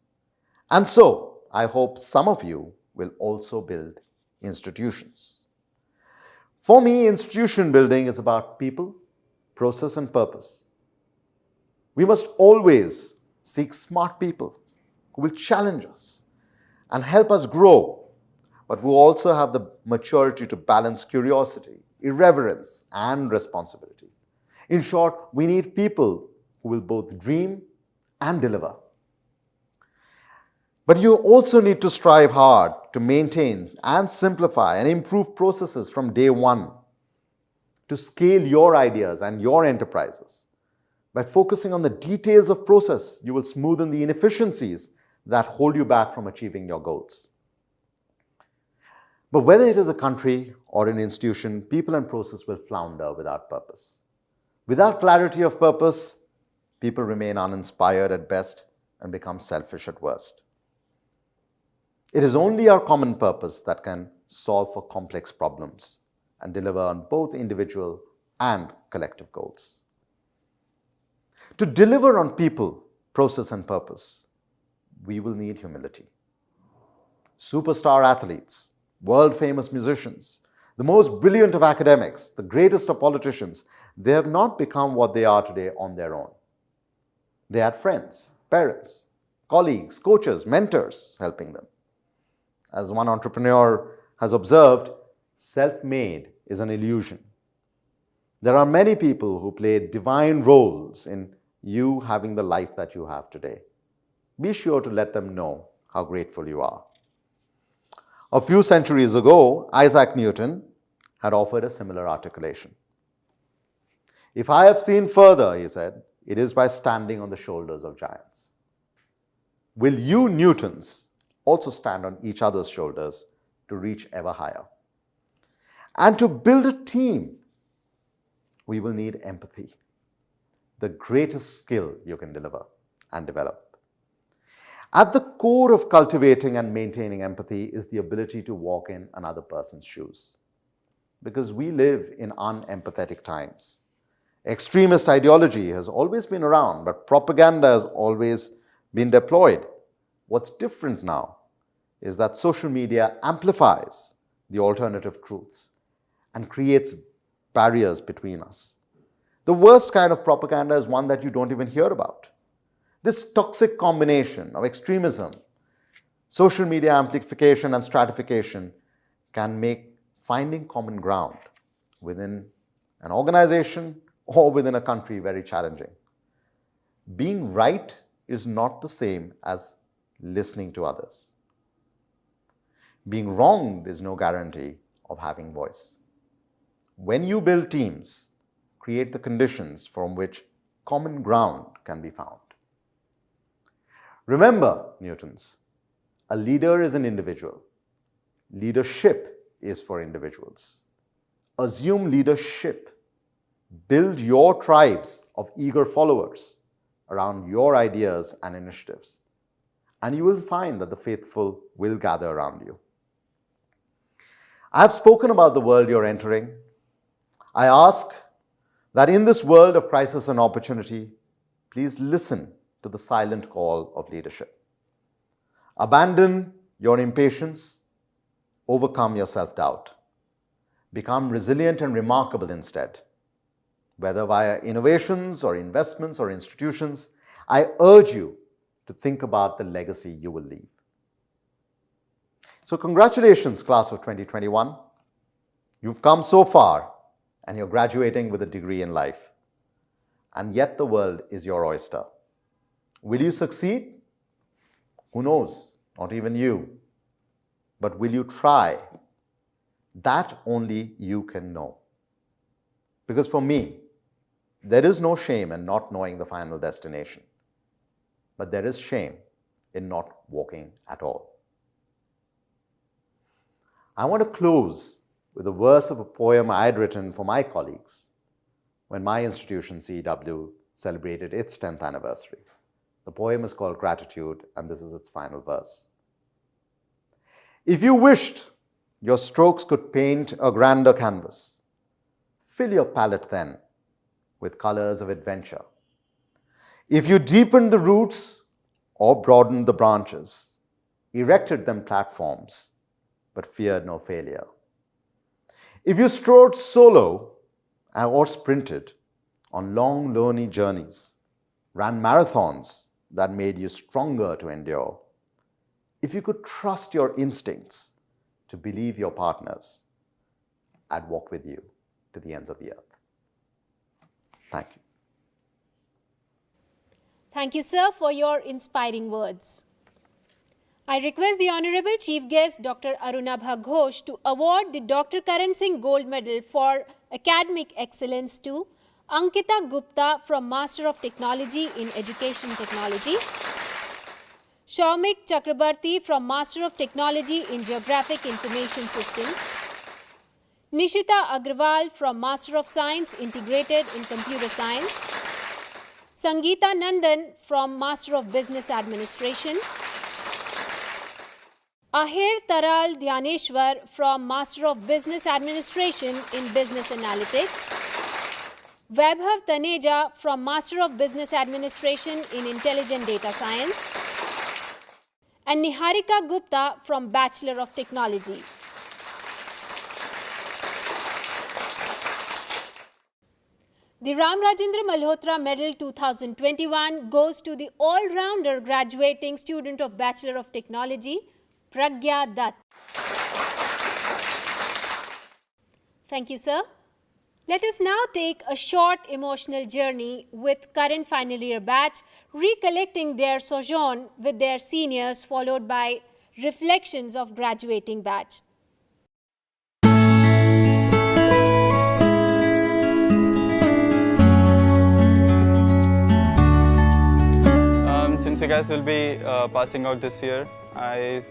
And so, I hope some of you will also build institutions. For me, institution building is about people, process, and purpose. We must always seek smart people who will challenge us and help us grow, but who also have the maturity to balance curiosity, irreverence, and responsibility. In short, we need people who will both dream and deliver. But you also need to strive hard to maintain and simplify and improve processes from day one, to scale your ideas and your enterprises. By focusing on the details of process, you will smoothen the inefficiencies that hold you back from achieving your goals. But whether it is a country or an institution, people and process will flounder without purpose. Without clarity of purpose, people remain uninspired at best and become selfish at worst. It is only our common purpose that can solve for complex problems and deliver on both individual and collective goals. To deliver on people, process, and purpose, we will need humility. Superstar athletes, world-famous musicians, the most brilliant of academics, the greatest of politicians, they have not become what they are today on their own. They had friends, parents, colleagues, coaches, mentors helping them. As one entrepreneur has observed, self-made is an illusion. There are many people who play divine roles in you having the life that you have today. Be sure to let them know how grateful you are. A few centuries ago, Isaac Newton had offered a similar articulation. If I have seen further, he said, it is by standing on the shoulders of giants. Will you, Newtons, also stand on each other's shoulders to reach ever higher? And to build a team, we will need empathy, the greatest skill you can deliver and develop. At the core of cultivating and maintaining empathy is the ability to walk in another person's shoes. Because we live in unempathetic times. Extremist ideology has always been around, but propaganda has always been deployed. What's different now is that social media amplifies the alternative truths and creates barriers between us. The worst kind of propaganda is one that you don't even hear about. This toxic combination of extremism, social media amplification, and stratification can make finding common ground within an organization or within a country very challenging. Being right is not the same as listening to others. Being wronged is no guarantee of having voice. When you build teams, create the conditions from which common ground can be found. Remember, Newtons, a leader is an individual. Leadership is for individuals. Assume leadership. Build your tribes of eager followers around your ideas and initiatives, and you will find that the faithful will gather around you. I have spoken about the world you're entering. I ask that in this world of crisis and opportunity, please listen to the silent call of leadership. Abandon your impatience, overcome your self-doubt. Become resilient and remarkable instead. Whether via innovations or investments or institutions, I urge you to think about the legacy you will leave. So congratulations, class of 2021. You've come so far and you're graduating with a degree in life. And yet the world is your oyster. Will you succeed? Who knows? Not even you. But will you try? That only you can know. Because for me, there is no shame in not knowing the final destination. But there is shame in not walking at all. I want to close with a verse of a poem I had written for my colleagues when my institution, CEW, celebrated its 10th anniversary. The poem is called Gratitude, and this is its final verse. If you wished your strokes could paint a grander canvas, fill your palette then with colors of adventure. If you deepened the roots or broadened the branches, erected them platforms, but feared no failure. If you strode solo or sprinted on long, lonely journeys, ran marathons that made you stronger to endure, if you could trust your instincts to believe your partners, I'd walk with you to the ends of the earth. Thank you. Thank you, sir, for your inspiring words. I request the Honorable Chief Guest, Dr. Arunabha Ghosh, to award the Dr. Karan Singh Gold Medal for Academic Excellence to Ankita Gupta from Master of Technology in Education Technology, Shaumik Chakrabarti from Master of Technology in Geographic Information Systems, Nishita Agrawal from Master of Science Integrated in Computer Science, Sangeeta Nandan from Master of Business Administration, Ahir Taral Dhyaneshwar from Master of Business Administration in Business Analytics, Vaibhav Taneja from Master of Business Administration in Intelligent Data Science, and Niharika Gupta from Bachelor of Technology. The Ram Rajendra Malhotra Medal 2021 goes to the all-rounder graduating student of Bachelor of Technology, Pragya Dutt. Thank you, sir. Let us now take a short emotional journey with current final year batch, recollecting their sojourn with their seniors, followed by reflections of graduating batch. Since you guys will be passing out this year, I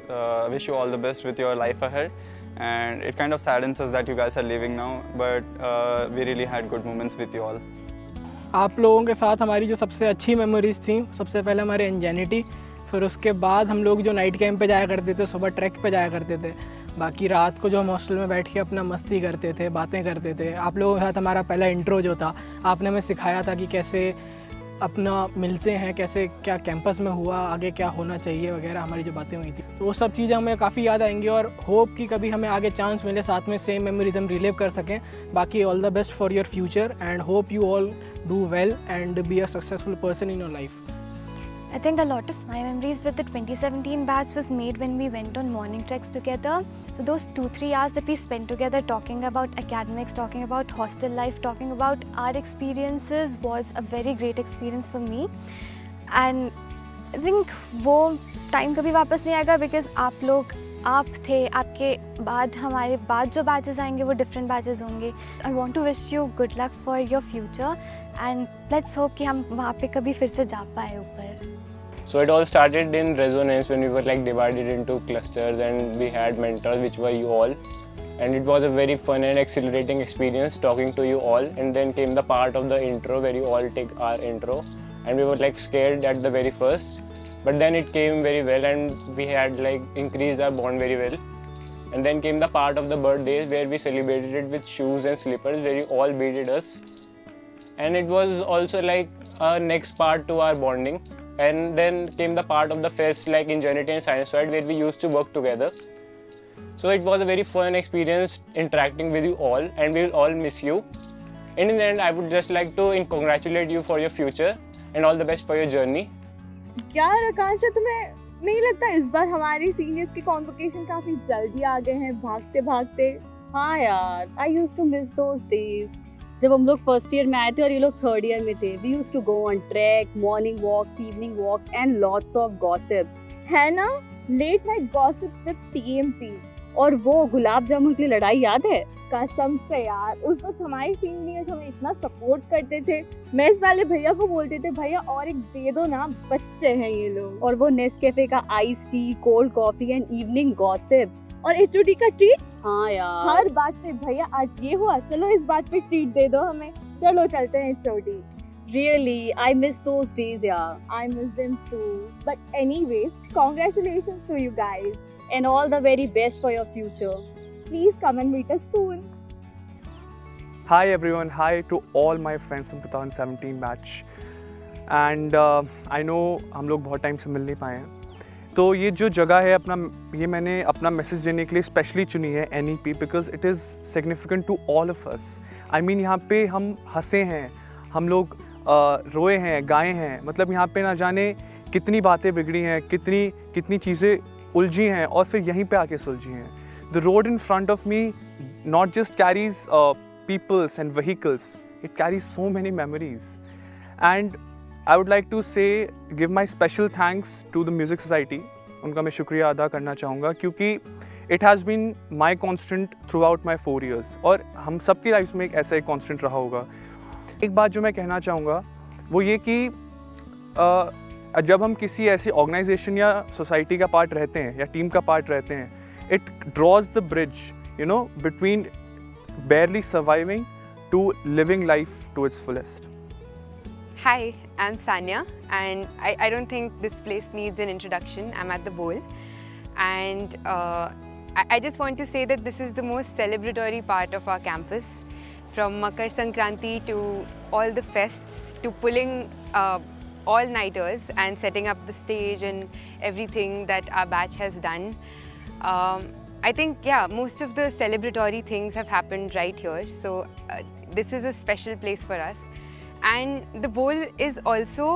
wish you all the best with your life ahead. And it kind of saddens us that you guys are leaving now, but we really had good moments with you all. आप लोगों के साथ हमारी जो सबसे अच्छी memories थी, सबसे पहले हमारे इंजेनिटी, फिर उसके बाद हम लोग जो नाइट कैंप पे जाया करते थे, सुबह ट्रैक पे जाया करते थे, बाकी रात को जो हम हॉस्टल में बैठ के अपना मस्ती करते थे, बातें करते थे। आप लोगों के साथ हमारा पहला इंट्रो जो था, आपने हमें सिखाया था कि कैसे अपना मिलते हैं, कैसे क्या कैंपस में हुआ, आगे क्या होना चाहिए वगैरह, हमारी जो बातें हुई थी, तो वो सब चीज़ें हमें काफ़ी याद आएंगी और होप कि कभी हमें आगे चांस मिले साथ में सेम मेमोरीज हम रिलेव कर सकें। बाकी all the best for your future and hope you all do well and be a successful person in your life. I think a lot of my memories with the 2017 batch was made when we went on morning treks together. So those 2-3 hours that we spent together talking about academics, talking about hostel life, talking about our experiences was a very great experience for me. And I think वो time कभी वापस नहीं आएगा because आप लोग आप थे, आपके बाद हमारे बाद जो बैचेस आएंगे वो डिफरेंट बैचेस होंगे. I want to wish you good luck for your future and let's hope कि हम वहाँ पे कभी फिर से जा पाए ऊपर. So it all started in Resonance when we were like divided into clusters and we had mentors which were you all, and it was a very fun and exhilarating experience talking to you all. And then came the part of the intro where you all take our intro, and we were like scared at the very first, but then it came very well and we had like increased our bond very well. And then came the part of the birthdays where we celebrated it with shoes and slippers where you all beaded us, and it was also like a next part to our bonding. And then came the part of the fest like Ingenuity and Science Side where we used to work together. So it was a very fun experience interacting with you all, and we will all miss you. And in the end, I would just like to congratulate you for your future and all the best for your journey. यार आकांक्षा, तुम्हें नहीं लगता इस बार हमारे seniors के convocation काफी जल्दी आ गए हैं भागते भागते? हाँ यार, I used to miss those days. जब हम लोग फर्स्ट ईयर में आए थे और ये लोग थर्ड ईयर में थे, we used to go on trek, morning walks, evening walks and lots of gossips. है ना, late night gossips with TMT. और वो गुलाब जामुन की लड़ाई याद है? कसम से यार, उस वक्त हमारे सीनियर्स हमें इतना सपोर्ट करते थे. मेस वाले भैया को बोलते थे, भैया और एक दे दो ना, बच्चे हैं ये लोग. और वो नेस्कैफे का ice tea, cold coffee and evening gossips. और HOD का ट्रीट. हाँ यार, हर बात पे भैया आज ये हुआ, चलो इस बात पे ट्रीट दे दो हमें, चलो चलते हैं HOD. Really, I miss those days, yeah. I miss them too. But anyways, congratulations to you guys. And all the very best for your future. Please come and meet us soon. Hi everyone, hi to all my friends from 2017 batch. And I know हम लोग बहुत time से मिल नहीं पाए हैं, तो ये जो जगह है अपना, ये मैंने अपना मैसेज देने के लिए स्पेशली चुनी है NEP because it is significant to all of us. I mean यहाँ पे हम हंसे हैं, हम लोग रोए हैं, गाए हैं, मतलब यहाँ पे ना जाने कितनी बातें बिगड़ी हैं, कितनी चीज़ें उलझी हैं और फिर यहीं पे आके सुलझी हैं. The road in front of me not just carries peoples and vehicles, it carries so many memories. And I would like to say, give my special thanks to the Music Society. उनका मैं शुक्रिया अदा करना चाहूँगा क्योंकि it has been my constant throughout my 4 years. और हम सबकी लाइफ में एक ऐसा एक constant रहा होगा. एक बात जो मैं कहना चाहूँगा वो ये कि जब हम किसी ऐसी ऑर्गेनाइजेशन या सोसाइटी का पार्ट रहते हैं या टीम का पार्ट रहते हैं, it draws the bridge, you know, between barely surviving to living life to its fullest. Hi, I'm Sanya, and I don't think this place needs an introduction. I'm at the bowl, and I just want to say that this is the most celebratory part of our campus. From Makar Sankranti to all the fests to pulling all-nighters and setting up the stage and everything that our batch has done. I think, yeah, most of the celebratory things have happened right here. So this is a special place for us. And the bowl is also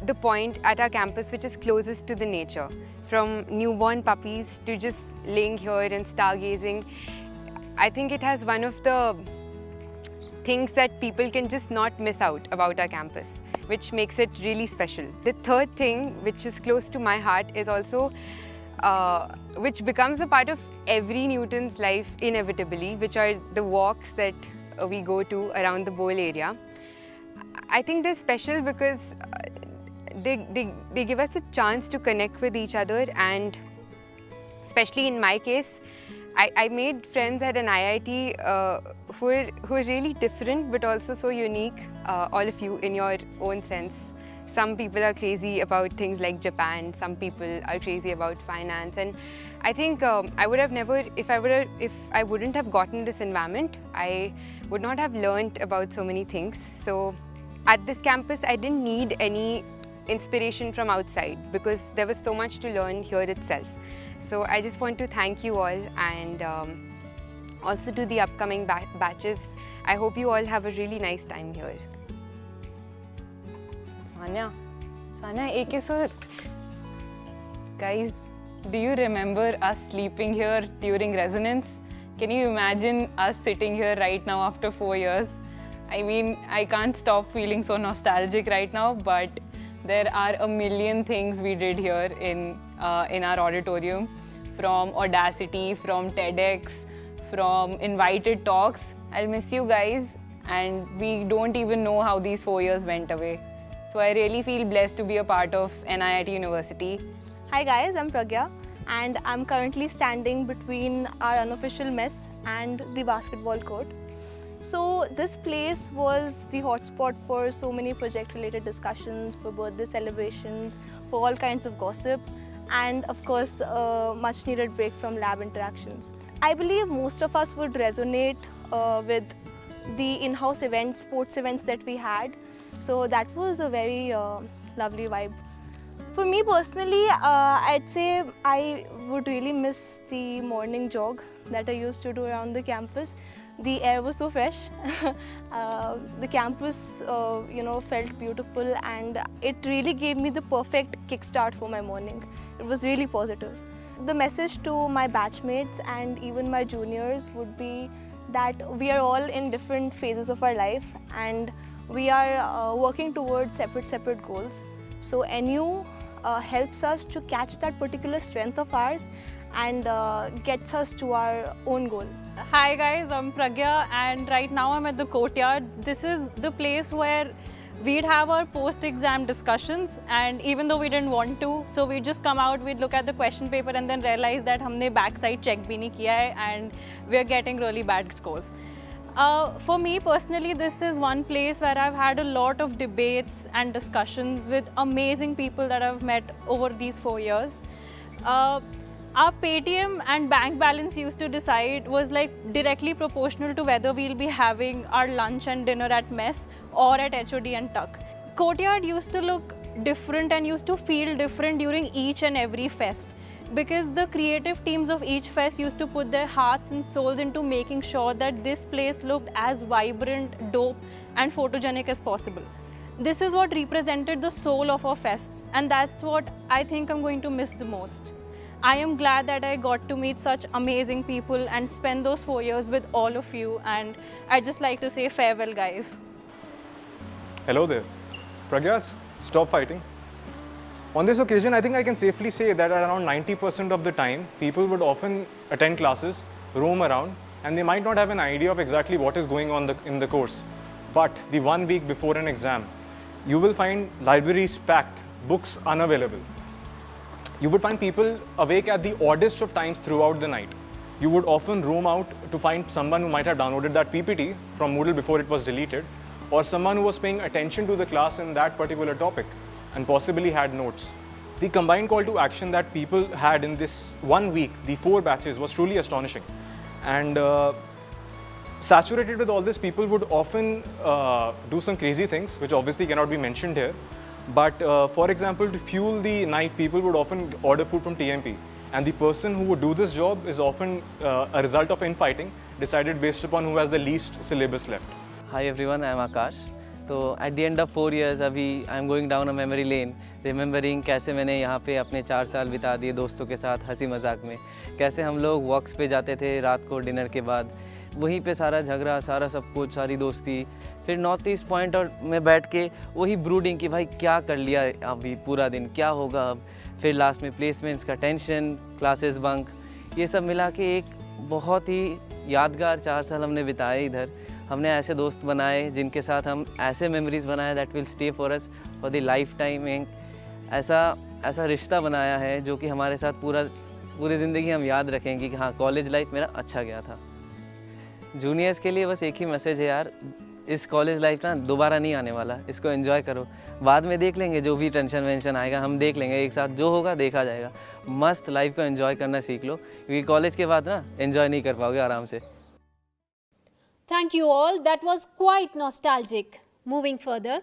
the point at our campus which is closest to the nature. From newborn puppies to just laying here and stargazing. I think it has one of the things that people can just not miss out about our campus, which makes it really special. The third thing, which is close to my heart, is also which becomes a part of every Newton's life inevitably, which are the walks that we go to around the bowl area. I think they're special because they give us a chance to connect with each other, and especially in my case, I made friends at an IIT who are really different but also so unique, all of you in your own sense. Some people are crazy about things like Japan, some people are crazy about finance, and I think I would have never, if I wouldn't have gotten this environment, I would not have learnt about so many things. So at this campus, I didn't need any inspiration from outside because there was so much to learn here itself. So I just want to thank you all, and also to the upcoming batches. I hope you all have a really nice time here. Sanya, AK sir. Guys, do you remember us sleeping here during Resonance? Can you imagine us sitting here right now after 4 years? I mean, I can't stop feeling so nostalgic right now, but there are a million things we did here in our auditorium. from Audacity, from TEDx, from invited talks. I'll miss you guys, and we don't even know how these 4 years went away. So I really feel blessed to be a part of NIT University. Hi guys, I'm Pragya and I'm currently standing between our unofficial mess and the basketball court. So this place was the hotspot for so many project-related discussions, for birthday celebrations, for all kinds of gossip, and of course a much-needed break from lab interactions. I believe most of us would resonate with the in-house events, sports events that we had. So that was a very lovely vibe. For me personally, I'd say I would really miss the morning jog that I used to do around the campus. The air was so fresh. The campus, felt beautiful, and it really gave me the perfect kickstart for my morning. It was really positive. The message to my batchmates and even my juniors would be that we are all in different phases of our life, and we are working towards separate goals. So NU helps us to catch that particular strength of ours and gets us to our own goal. Hi guys, I'm Pragya, and right now I'm at the courtyard. This is the place where we'd have our post-exam discussions, and even though we didn't want to, so we'd just come out, we'd look at the question paper and then realize that हमने backside check भी नहीं किया है and we're getting really bad scores. For me personally, this is one place where I've had a lot of debates and discussions with amazing people that I've met over these 4 years. Our Paytm and bank balance used to decide was like directly proportional to whether we'll be having our lunch and dinner at mess or at HOD and Tuck. Courtyard used to look different and used to feel different during each and every fest, because the creative teams of each fest used to put their hearts and souls into making sure that this place looked as vibrant, dope and photogenic as possible. This is what represented the soul of our fests, and that's what I think I'm going to miss the most. I am glad that I got to meet such amazing people and spend those 4 years with all of you, and I'd just like to say farewell guys. Hello there. Pragyas, stop fighting. On this occasion, I think I can safely say that around 90% of the time, people would often attend classes, roam around, and they might not have an idea of exactly what is going on in the course. But the 1 week before an exam, you will find libraries packed, books unavailable. You would find people awake at the oddest of times throughout the night. You would often roam out to find someone who might have downloaded that PPT from Moodle before it was deleted, or someone who was paying attention to the class in that particular topic and possibly had notes. The combined call to action that people had in this 1 week, the 4 batches, was truly astonishing. And saturated with all this, people would often do some crazy things, which obviously cannot be mentioned here. But for example, to fuel the night, people would often order food from TMP. And the person who would do this job is often a result of infighting, decided based upon who has the least syllabus left. Hi everyone, I am Akash. So at the end of 4 years, अभी I am going down a memory lane, remembering कैसे मैंने यहाँ पे अपने 4 साल बिता दिए दोस्तों के साथ हंसी मजाक में, कैसे हम लोग वॉक्स पे जाते थे रात को डिनर के बाद, वहीं पे सारा झगड़ा, सारा सब कुछ, सारी दोस्ती, फिर नॉर्थ ईस्ट पॉइंट और में बैठ के वही ब्रूडिंग कि भाई क्या कर लिया अभी पूरा दिन, क्या होगा अब, फिर लास्ट में प्लेसमेंट्स का टेंशन, क्लासेस बंक, ये सब मिला के एक बहुत ही यादगार 4 साल हमने बिताए इधर. हमने ऐसे दोस्त बनाए जिनके साथ हम ऐसे मेमोरीज बनाए that will stay for us for the life time. ऐसा रिश्ता बनाया है जो कि हमारे साथ पूरी ज़िंदगी हम याद रखेंगे कि हाँ कॉलेज लाइफ मेरा अच्छा गया था. जूनियर्स के लिए बस एक ही मैसेज है यार, इस कॉलेज लाइफ ना दोबारा नहीं आने वाला, इसको एंजॉय करो. बाद में देख लेंगे जो भी टेंशन वेंशन आएगा हम देख लेंगे, एक साथ जो होगा देखा जाएगा. मस्त लाइफ को एंजॉय करना सीख लो, क्योंकि कॉलेज के बाद ना एंजॉय नहीं कर पाओगे आराम से. Thank you all. That was quite nostalgic. Moving further,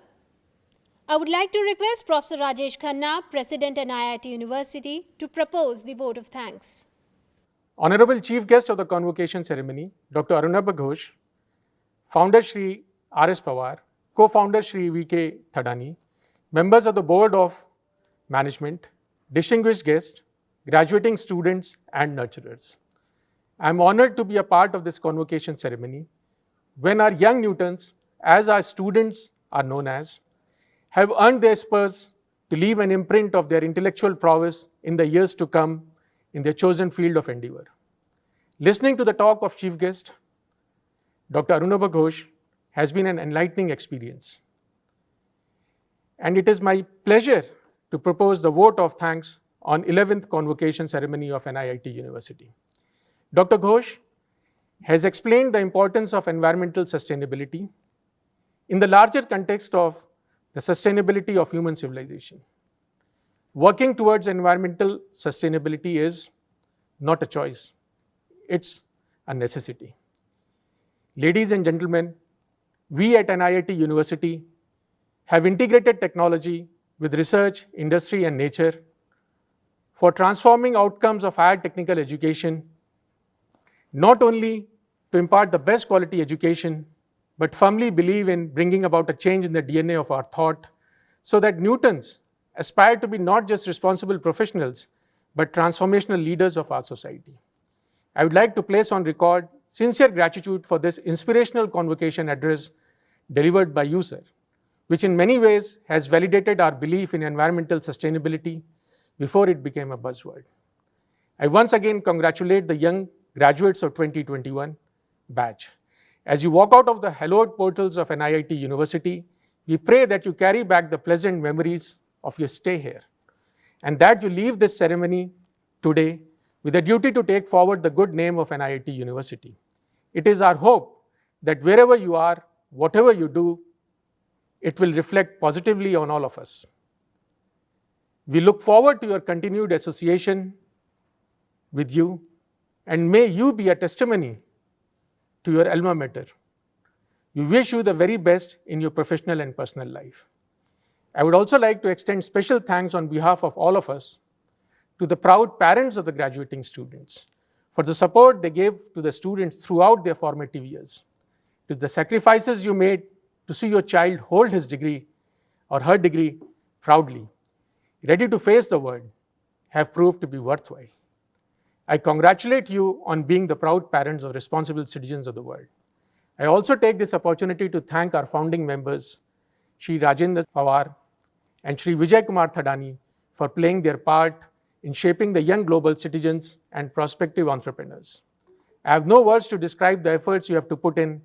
I would like to request Professor Rajesh Khanna, President NIT University, to propose the vote of thanks. Honorable Chief Guest of the Convocation ceremony, Dr. Arunabha Ghosh, Founder Shri R.S. Pawar, Co-Founder Shri V.K. Thadani, members of the Board of Management, distinguished guests, graduating students and nurturers. I am honored to be a part of this convocation ceremony when our young Newtons, as our students are known as, have earned their spurs to leave an imprint of their intellectual prowess in the years to come in their chosen field of endeavor. Listening to the talk of chief guest, Dr. Arunabha Ghosh, has been an enlightening experience. And it is my pleasure to propose the vote of thanks on 11th Convocation ceremony of NIIT University. Dr. Ghosh has explained the importance of environmental sustainability in the larger context of the sustainability of human civilization. Working towards environmental sustainability is not a choice, it's a necessity. Ladies and gentlemen, we at NIIT University have integrated technology with research, industry, and nature for transforming outcomes of higher technical education, not only to impart the best quality education, but firmly believe in bringing about a change in the DNA of our thought so that Newtons aspire to be not just responsible professionals, but transformational leaders of our society. I would like to place on record sincere gratitude for this inspirational convocation address delivered by you, sir, which in many ways has validated our belief in environmental sustainability before it became a buzzword. I once again congratulate the young graduates of 2021 batch. As you walk out of the hallowed portals of NIIT University, we pray that you carry back the pleasant memories of your stay here, and that you leave this ceremony today with a duty to take forward the good name of NIIT University. It is our hope that wherever you are, whatever you do, it will reflect positively on all of us. We look forward to your continued association with you, and may you be a testimony to your alma mater. We wish you the very best in your professional and personal life. I would also like to extend special thanks on behalf of all of us to the proud parents of the graduating students for the support they gave to the students throughout their formative years, to the sacrifices you made to see your child hold his degree or her degree proudly, ready to face the world, have proved to be worthwhile. I congratulate you on being the proud parents of responsible citizens of the world. I also take this opportunity to thank our founding members, Shri Rajendra Pawar and Shri Vijay Kumar Thadani, for playing their part in shaping the young global citizens and prospective entrepreneurs. I have no words to describe the efforts you have to put in.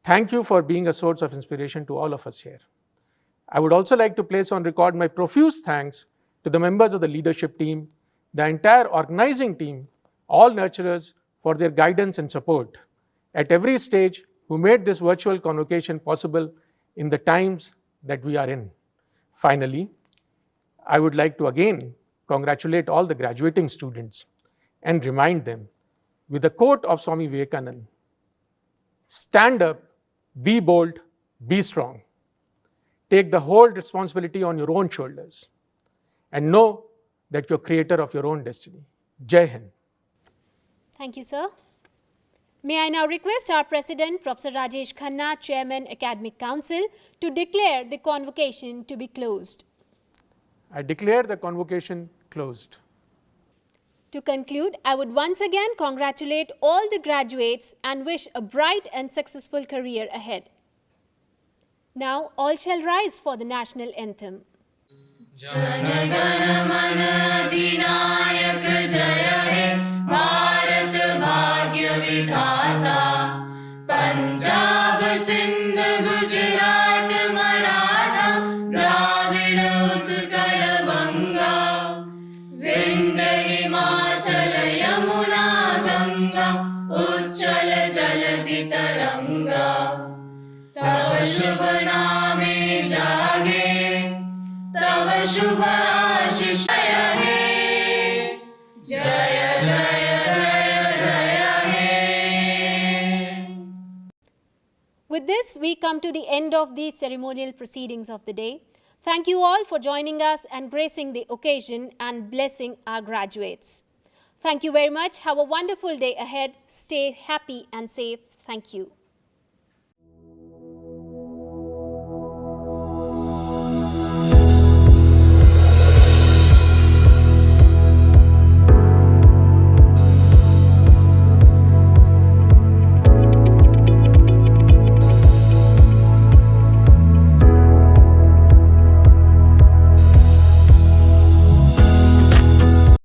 Thank you for being a source of inspiration to all of us here. I would also like to place on record my profuse thanks to the members of the leadership team, the entire organizing team, all nurturers for their guidance and support at every stage who made this virtual convocation possible in the times that we are in. Finally, I would like to again congratulate all the graduating students and remind them with a quote of Swami Vivekananda, stand up, be bold, be strong. Take the whole responsibility on your own shoulders and know that you're creator of your own destiny. Jai Hind. Thank you, sir. May I now request our President, Professor Rajesh Khanna, Chairman, Academic Council, to declare the convocation to be closed. I declare the convocation closed. To conclude, I would once again congratulate all the graduates and wish a bright and successful career ahead. Now, all shall rise for the national anthem. Jana Gana मन अधिनायक जय हे भारत भाग्य विधाता पंजाब सिंध गुजरात मराठा द्राविड़ उत्कल बंगा विंध्य हिमाचल यमुना गंगा उच्चल जलधि तरंगा तव शुभ नामे जागे तव शुभ आशीष हे जय जय जय जय हे. With this, we come to the end of the ceremonial proceedings of the day. Thank you all for joining us and gracing the occasion and blessing our graduates. Thank you very much. Have a wonderful day ahead. Stay happy and safe. Thank you.